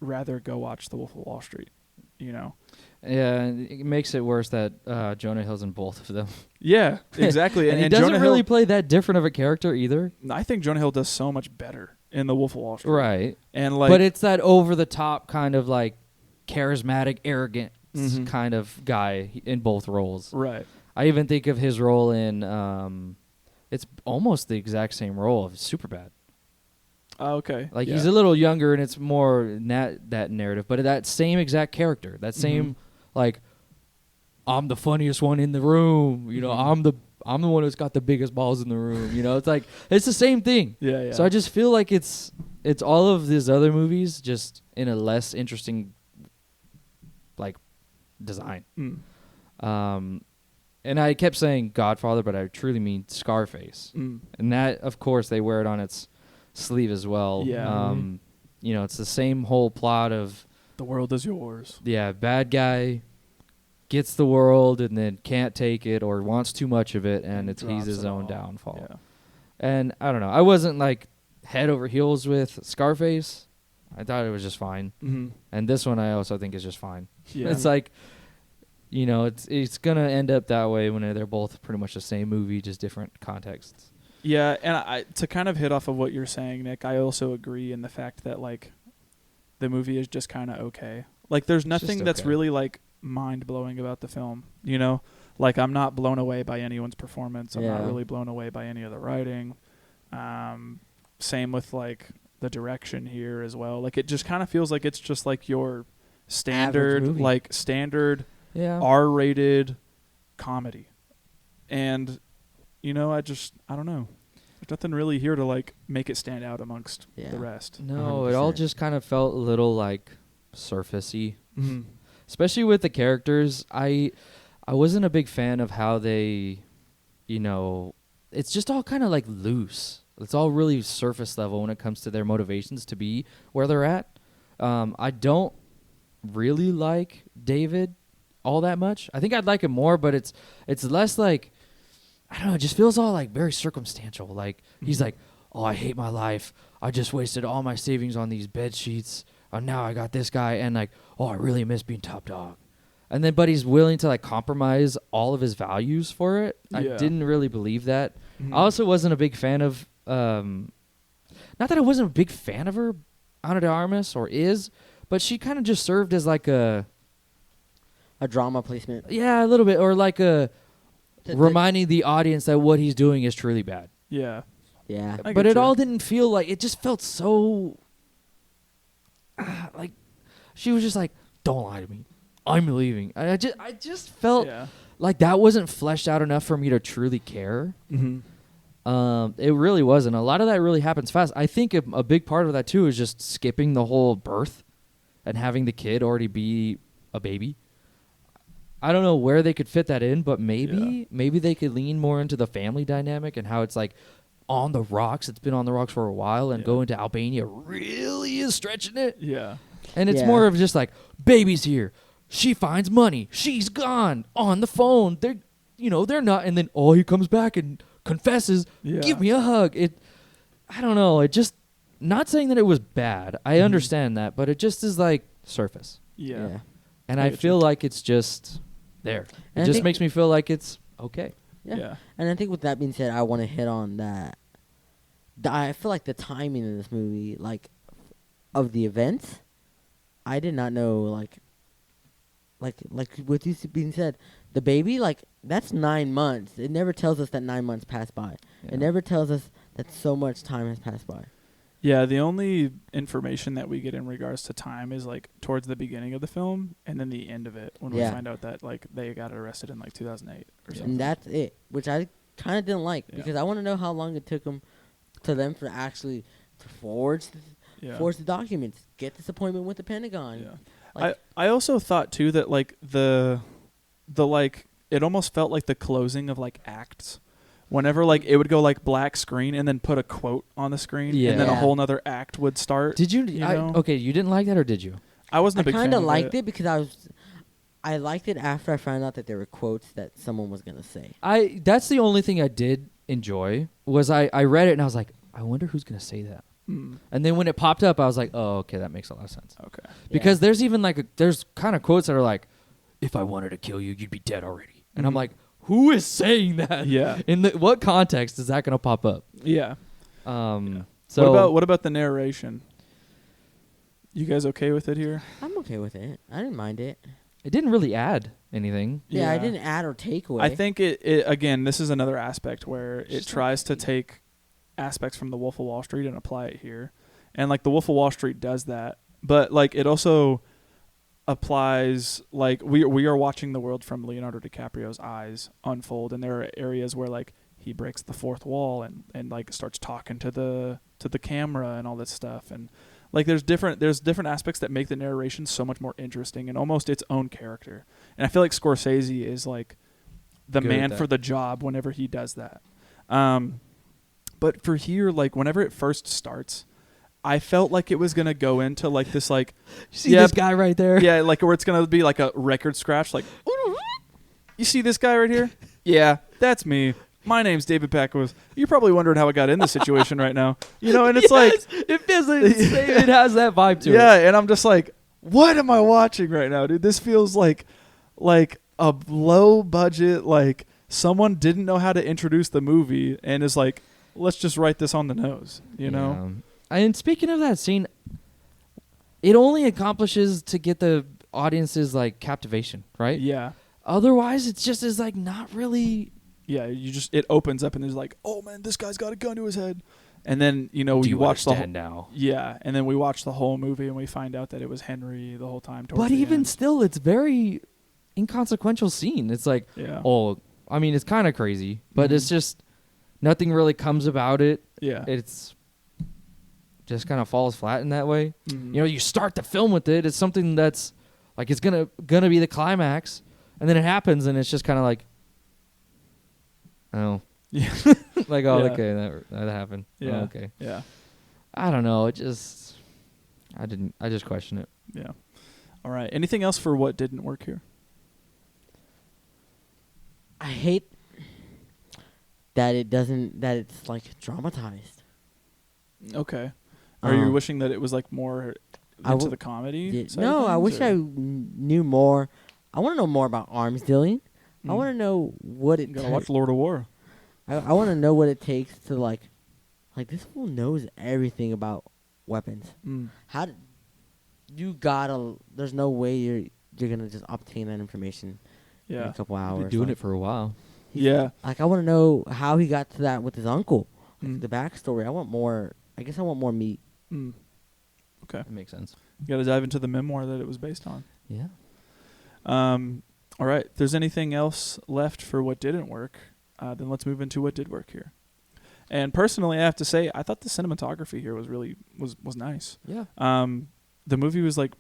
rather go watch The Wolf of Wall Street, Yeah, and it makes it worse that Jonah Hill's in both of them. Yeah, exactly. and he doesn't Jonah really Hill, play that different of a character either. I think Jonah Hill does so much better in The Wolf of Wall Street. Right. And like, but it's that over the top kind of like charismatic, arrogant kind of guy in both roles. Right. I even think of his role in it's almost the exact same role of Superbad. Oh, okay. Like he's a little younger and it's more that narrative, but that same exact character, that same like I'm the funniest one in the room, I'm the one who's got the biggest balls in the room, it's like it's the same thing. Yeah. So I just feel like it's all of these other movies just in a less interesting like design. And I kept saying Godfather, but I truly mean Scarface. And that, of course, they wear it on its sleeve as well. Yeah. It's the same whole plot of the world is yours. bad guy gets the world and then can't take it or wants too much of it, and he's drops his it own all. downfall. Yeah. And I don't know. I wasn't like head over heels with Scarface. I thought it was just fine. Mm-hmm. And this one I also think is just fine. Yeah. It's like, you know, it's going to end up that way when they're both pretty much the same movie, just different contexts. Yeah, and to kind of hit off of what you're saying, Nick, I also agree in the fact that, like, the movie is just kind of okay. Like, there's nothing that's okay. really, like, mind-blowing about the film, you know? Like, I'm not blown away by anyone's performance. I'm not Yeah. really blown away by any of the writing. Same with, like, the direction here as well. Like, it just kind of feels like it's just, like, your standard, movie. Standard Yeah. R-rated comedy. And, you know, I don't know. There's nothing really here to, like, make it stand out amongst the rest. No, it all 100%. just kind of felt a little like surfacey. Mm-hmm. Especially with the characters. I wasn't a big fan of how they, you know, it's just all kind of like loose. It's all really surface level when it comes to their motivations to be where they're at. I don't really like David all that much. I think I'd like him more, but it's less like, I don't know, it just feels all like very circumstantial. Like he's like, oh, I hate my life. I just wasted all my savings on these bed sheets. Oh, now I got this guy, and like, oh, I really miss being top dog. And then, but he's willing to like compromise all of his values for it. I Yeah. didn't really believe that. Mm-hmm. I also wasn't a big fan of, not that I wasn't a big fan of her, Ana de Armas, or is, but she kind of just served as like a drama placement. yeah, a little bit, or like a To- reminding the audience that what he's doing is truly bad. Yeah. Yeah. I But get it you. all didn't feel like, it just felt so like she was just like, don't lie to me, I'm leaving. I just felt Yeah. like that wasn't fleshed out enough for me to truly care. Mm-hmm. It really wasn't. A lot of that really happens fast. I think a big part of that too is just skipping the whole birth and having the kid already be a baby. I don't know where they could fit that in, but maybe they could lean more into the family dynamic and how it's like on the rocks. It's been on the rocks for a while, and going to Albania really is stretching it. Yeah. And it's Yeah. more of just like, baby's here. She finds money. She's gone on the phone. They're not. And then, he comes back and confesses. Yeah. Give me a hug. I don't know. It just, not saying that it was bad. I understand that, but it just is like surface. Yeah. And I I get feel you. like it's just there. And I It just think- makes me feel like it's okay. Yeah. Yeah. And I think with that being said, I want to hit on that. I feel like the timing in this movie, like, of the events, I did not know, like with you being said, the baby, like, that's 9 months. It never tells us that 9 months passed by. Yeah. It never tells us that so much time has passed by. Yeah, the only information that we get in regards to time is like towards the beginning of the film and then the end of it when we Yeah. find out that like they got arrested in like 2008 or something. And that's it, which I kind of didn't like Yeah. because I want to know how long it took them for actually to forge the documents, get this appointment with the Pentagon. Yeah. Like- I also thought too that like the like it almost felt like the closing of like acts. Whenever like it would go like black screen and then put a quote on the screen and then a Yeah. whole nother act would start. Did you? know? Okay, you didn't like that, or did you? I wasn't I a big fan kind of of liked it because I liked it after I found out that there were quotes that someone was gonna say. That's the only thing I did enjoy was I read it and I was like, I wonder who's gonna say that. Mm, And then when it popped up, I was like, oh, okay, that makes a lot of sense. okay. Because there's even like there's kind of quotes that are like, if I wanted to kill you, you'd be dead already. And I'm Mhm. like, who is saying that? Yeah. In what context is that gonna pop up? Yeah. So What about the narration? You guys okay with it here? I'm okay with it. I didn't mind it. it didn't really add anything. Yeah, I didn't add or take away. I think it again, this is another aspect where it Just tries to take aspects from the Wolf of Wall Street and apply it here. And like the Wolf of Wall Street does that, but like it also applies like we are watching the world from Leonardo DiCaprio's eyes unfold, and there are areas where like he breaks the fourth wall and like starts talking to the camera and all this stuff, and like there's different aspects that make the narration so much more interesting and almost its own character. And I feel like Scorsese is like the Good at man that. for the job whenever he does that. But for here, like whenever it first starts, I felt like it was gonna go into like this like You see Yeah, this guy right there? yeah, like where it's gonna be like a record scratch, like you see this guy right here? Yeah, that's me. My name's David Packwith. You're probably wondering how I got in this situation right now. And it's like it feels like it has that vibe to it. Yeah, and I'm just like, what am I watching right now, dude? This feels like a low budget, like someone didn't know how to introduce the movie and is like, let's just write this on the nose, you know? And speaking of that scene, it only accomplishes to get the audience's like captivation, right? Yeah. Otherwise, it's just is like not really. Yeah, it opens up and there's like, oh man, this guy's got a gun to his head. And then, we watch the whole now. Yeah, and then we watch the whole movie and we find out that it was Henry the whole time. But even still, it's very inconsequential scene. It's like, I mean, it's kind of crazy, but it's just nothing really comes about it. Yeah. It's just kind of falls flat in that way. Mm-hmm. You start the film with it. It's something that's like it's gonna be the climax, and then it happens, and it's just kind of like, oh, yeah, like okay, that happened. Yeah, oh, okay, yeah. I don't know. I just question it. Yeah. All right. Anything else for what didn't work here? I hate that it's like dramatized. Okay. Are you wishing that it was like more into the comedy? No, I wish I knew more. I want to know more about arms dealing. I want to know what it. You gotta watch Lord of War. I want to know what it takes to like this fool knows everything about weapons. How there's no way you're gonna just obtain that information in a couple hours. You've been doing it for a while. Yeah. Like I want to know how he got to that with his uncle. The backstory. I want more. I guess I want more meat. Okay. That makes sense. You got to dive into the memoir that it was based on. Yeah. All right. If there's anything else left for what didn't work, then let's move into what did work here. And personally, I have to say, I thought the cinematography here was really was nice. Yeah. The movie was like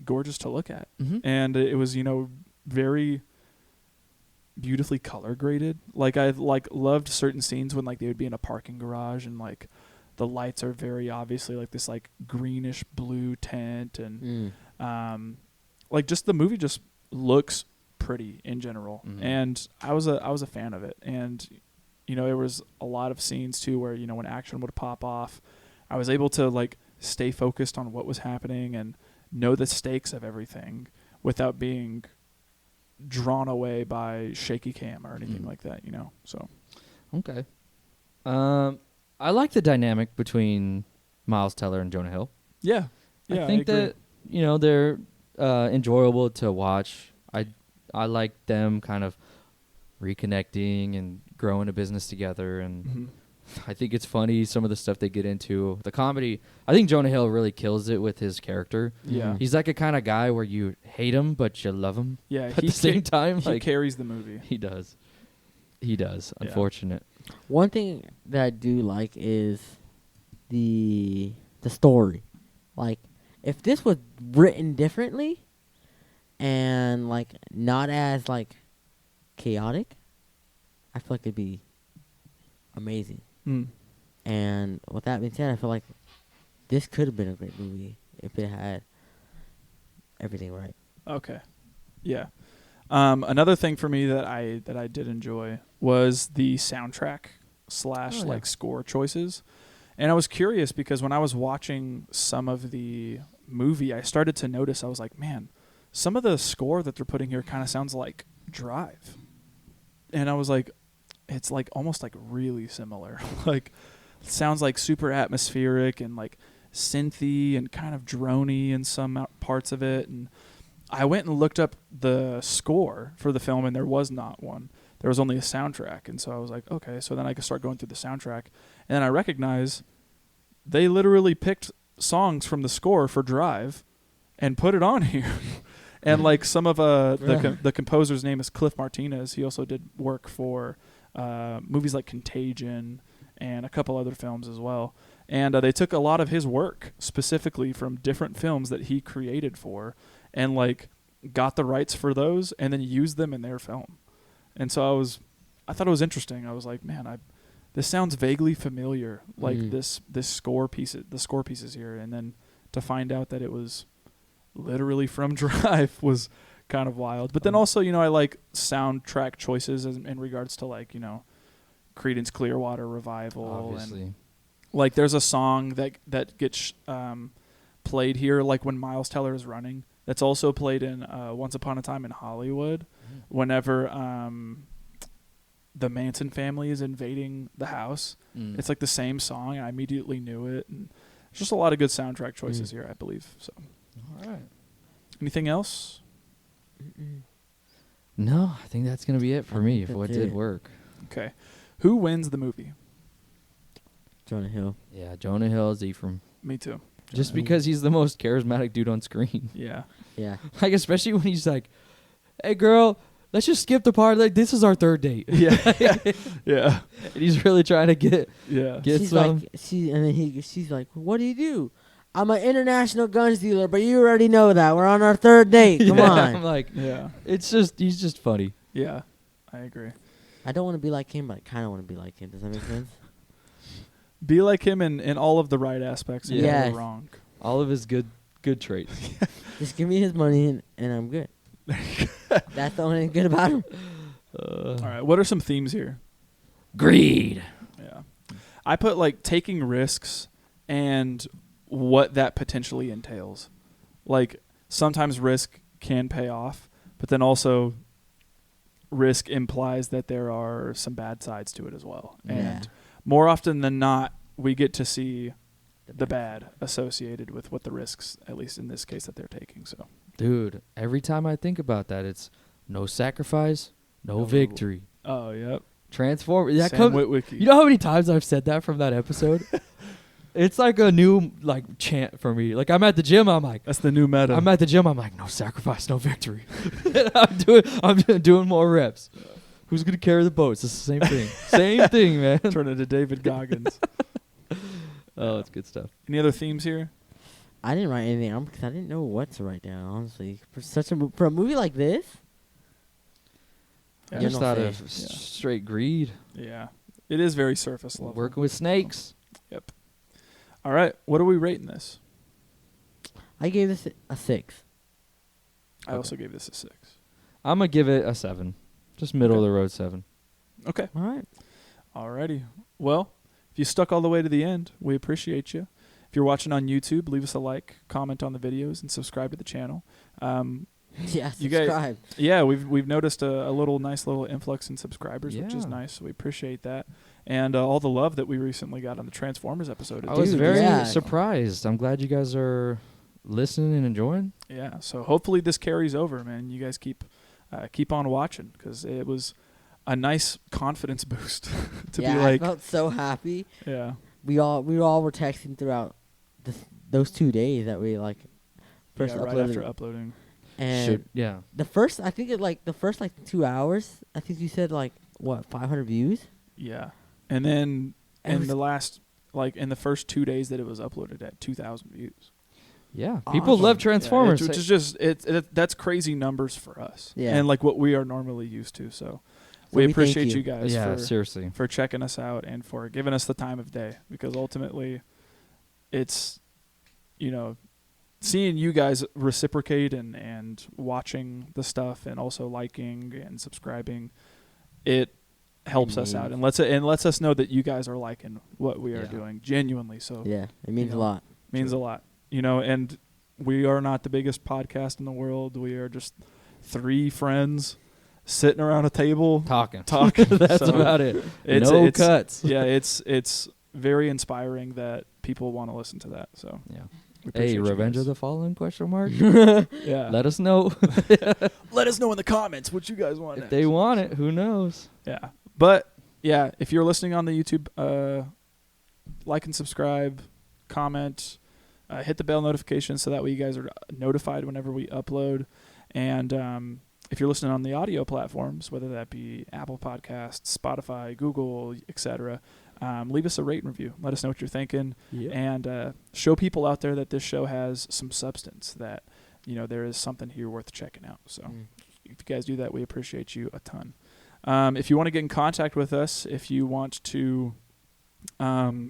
gorgeous to look at, and it was very beautifully color graded. Like I loved certain scenes when like they would be in a parking garage and like the lights are very obviously like this like greenish blue tint and like just the movie just looks pretty in general. And I was a fan of it. And there was a lot of scenes too where when action would pop off, I was able to like stay focused on what was happening and know the stakes of everything without being drawn away by shaky cam or anything like that, So okay. I like the dynamic between Miles Teller and Jonah Hill. Yeah. I think that they're enjoyable to watch. I like them kind of reconnecting and growing a business together, and I think it's funny some of the stuff they get into. The comedy, I think Jonah Hill really kills it with his character. Yeah. He's like a kind of guy where you hate him but you love him. Yeah, at the same time, he carries the movie. He does. Yeah. Unfortunate. One thing that I do like is the story. Like, if this was written differently and like not as like chaotic, I feel like it'd be amazing. And with that being said, I feel like this could have been a great movie if it had everything right. Okay. Yeah. Another thing for me that I did enjoy was the soundtrack / like score choices. And I was curious because when I was watching some of the movie, I started to notice, I was like, man, some of the score that they're putting here kind of sounds like Drive. And I was like, it's like almost like really similar. Like it sounds like super atmospheric and like synthy and kind of droney in some parts of it. And I went and looked up the score for the film, and there was not one. There was only a soundtrack. And so I was like, okay, so then I could start going through the soundtrack. And then I recognize they literally picked songs from the score for Drive and put it on here. And like some of the composer's name is Cliff Martinez. He also did work for movies like Contagion and a couple other films as well. And they took a lot of his work specifically from different films that he created for and like got the rights for those and then used them in their film. And so I thought it was interesting. I was like, man, this sounds vaguely familiar, like this score pieces here. And then to find out that it was literally from Drive was kind of wild. But then also, I like soundtrack choices in regards to like, Creedence Clearwater Revival. Obviously. And like there's a song that gets played here, like when Miles Teller is running. That's also played in Once Upon a Time in Hollywood, whenever the Manson family is invading the house. It's like the same song. I immediately knew it. And there's just a lot of good soundtrack choices here, I believe. So, All right. Anything else? No, I think that's going to be it for me for what did work. Okay. Who wins the movie? Jonah Hill. Yeah, Jonah Hill is Ephraim. Me too. Just because he's the most charismatic dude on screen. Yeah. Yeah. Like, especially when he's like, hey, girl, let's just skip the part. Like, this is our third date. Yeah. Yeah. And he's really trying to get She's some. like, she's like, what do? I'm an international guns dealer, but you already know that. We're on our third date. Come on. I'm like, Yeah. it's just, he's just funny. Yeah. I agree. I don't want to be like him, but I kind of want to be like him. Does that make sense? Be like him in all of the right aspects and Yes. never wrong. All of his good traits. Just give me his money and I'm good. That's the only thing good about him. All right. What are some themes here? Greed. Yeah. I put like taking risks and what that potentially entails. Like sometimes risk can pay off, but then also risk implies that there are some bad sides to it as well. Yeah. And more often than not, we get to see the bad associated with what the risks, at least in this case, that they're taking. So, Dude, every time I think about that, it's no sacrifice, no victory. Oh, yep. Transform. That Sam Witwicky. You know how many times I've said that from that episode? It's like a new chant for me. Like I'm at the gym, I'm like, that's the new meta. I'm at the gym, I'm like, no sacrifice, no victory. I'm doing more reps. Who's gonna carry the boats? It's the same thing. Same thing, man. Turn into David Goggins. Oh, it's good stuff. Any other themes here? I didn't write anything down because I didn't know what to write down. Honestly, for a movie like this, I Yeah, just no thought say. of straight greed. Yeah. It is very surface level. Working with snakes. Yep. All right. What are we rating this? I gave this a 6. I also gave this a 6. I'm gonna give it a 7. Just middle of the road 7. Okay. All right. Alrighty. Well, if you stuck all the way to the end, we appreciate you. If you're watching on YouTube, leave us a like, comment on the videos, and subscribe to the channel. Yeah, You guys- subscribe. Yeah, we've noticed a nice little influx in subscribers, which is Yeah. nice. So we appreciate that, and all the love that we recently got on the Transformers episode. I was Dude, very yeah. surprised. I'm glad you guys are listening and enjoying. Yeah. So hopefully this carries over, man. You guys keep on watching because it was a nice confidence boost to yeah, be like, I felt so happy. yeah, We all were texting throughout those 2 days that we first yeah, right uploaded. after uploading. And Yeah. the first 2 hours, I think you said 500 views. Yeah, and then And in the last in the first 2 days that it was uploaded at 2,000 views. Yeah. People Awesome. love Transformers. Yeah, which is just that's crazy numbers for us. Yeah. And what we are normally used to. So we we thank appreciate you. you guys yeah, for seriously. checking us out and for giving us the time of day, because ultimately it's seeing you guys reciprocate and watching the stuff and also liking and subscribing, it helps us out and lets us know that you guys are liking what we are doing genuinely. So Yeah, it means a lot. means a lot, and we are not the biggest podcast in the world. We are just 3 friends sitting around a table Talking. That's That's about it. It's Cuts. Yeah, it's very inspiring that people want to listen to that. So Yeah. we Hey, appreciate you Revenge guys. of the Fallen ? Yeah. Let us know. Let us know in the comments what you guys want. If they want it, who knows? Yeah, but yeah, if you're listening on the YouTube, like and subscribe, comment, hit the bell notification so that way you guys are notified whenever we upload. And if you're listening on the audio platforms, whether that be Apple Podcasts, Spotify, Google, etc., leave us a rate and review. Let us know what you're thinking, and show people out there that this show has some substance, that there is something here worth checking out. So if you guys do that, we appreciate you a ton. If you want to get in contact with us, if you want to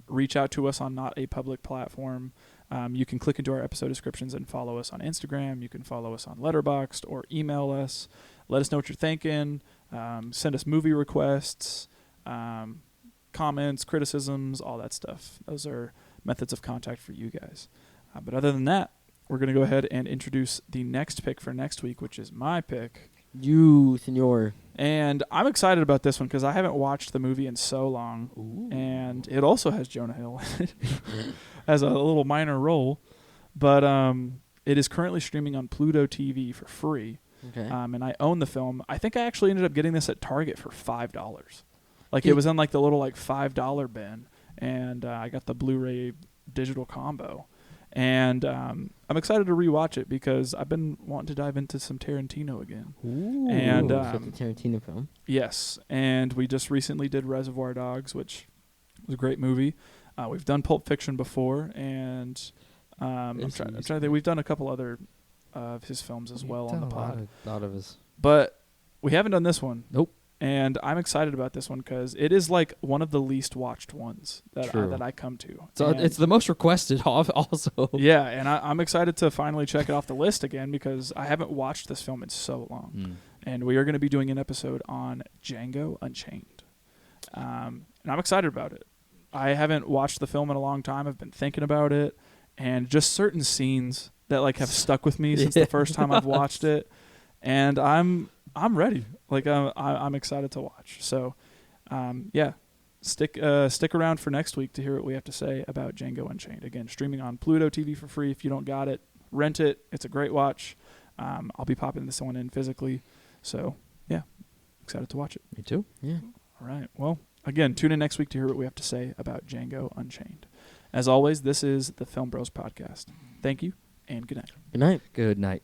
reach out to us on not a public platform, You can click into our episode descriptions and follow us on Instagram. You can follow us on Letterboxd or email us. Let us know what you're thinking. Send us movie requests, comments, criticisms, all that stuff. Those are methods of contact for you guys. But other than that, we're going to go ahead and introduce the next pick for next week, which is my pick. You, senor. And I'm excited about this one because I haven't watched the movie in so long. Ooh. And it also has Jonah Hill in it as a little minor role. But it is currently streaming on Pluto TV for free. Okay. And I own the film. I think I actually ended up getting this at Target for $5. Like, it was in like the little like $5 bin. And I got the Blu-ray digital combo. And I'm excited to rewatch it because I've been wanting to dive into some Tarantino again. Ooh. And So it's a Tarantino film. yes, and we just recently did Reservoir Dogs, which was a great movie. We've done Pulp Fiction before, and I'm trying to think. We've done a couple other of his films as well on the pod. A lot of his. But we haven't done this one. Nope. And I'm excited about this one because it is like one of the least watched ones that I come to. So it's the most requested also. Yeah, and I'm excited to finally check it off the list again because I haven't watched this film in so long. And we are going to be doing an episode on Django Unchained. And I'm excited about it. I haven't watched the film in a long time. I've been thinking about it. And just certain scenes that like have stuck with me since the first time I've watched it. And I'm ready. Like I'm excited to watch. So, yeah, stick around for next week to hear what we have to say about Django Unchained. Again, streaming on Pluto TV for free. If you don't got it, rent it. It's a great watch. I'll be popping this one in physically. So, yeah, excited to watch it. Me too. Yeah. All right. Well, again, tune in next week to hear what we have to say about Django Unchained. As always, this is the Film Bros Podcast. Thank you and good night. Good night. Good night.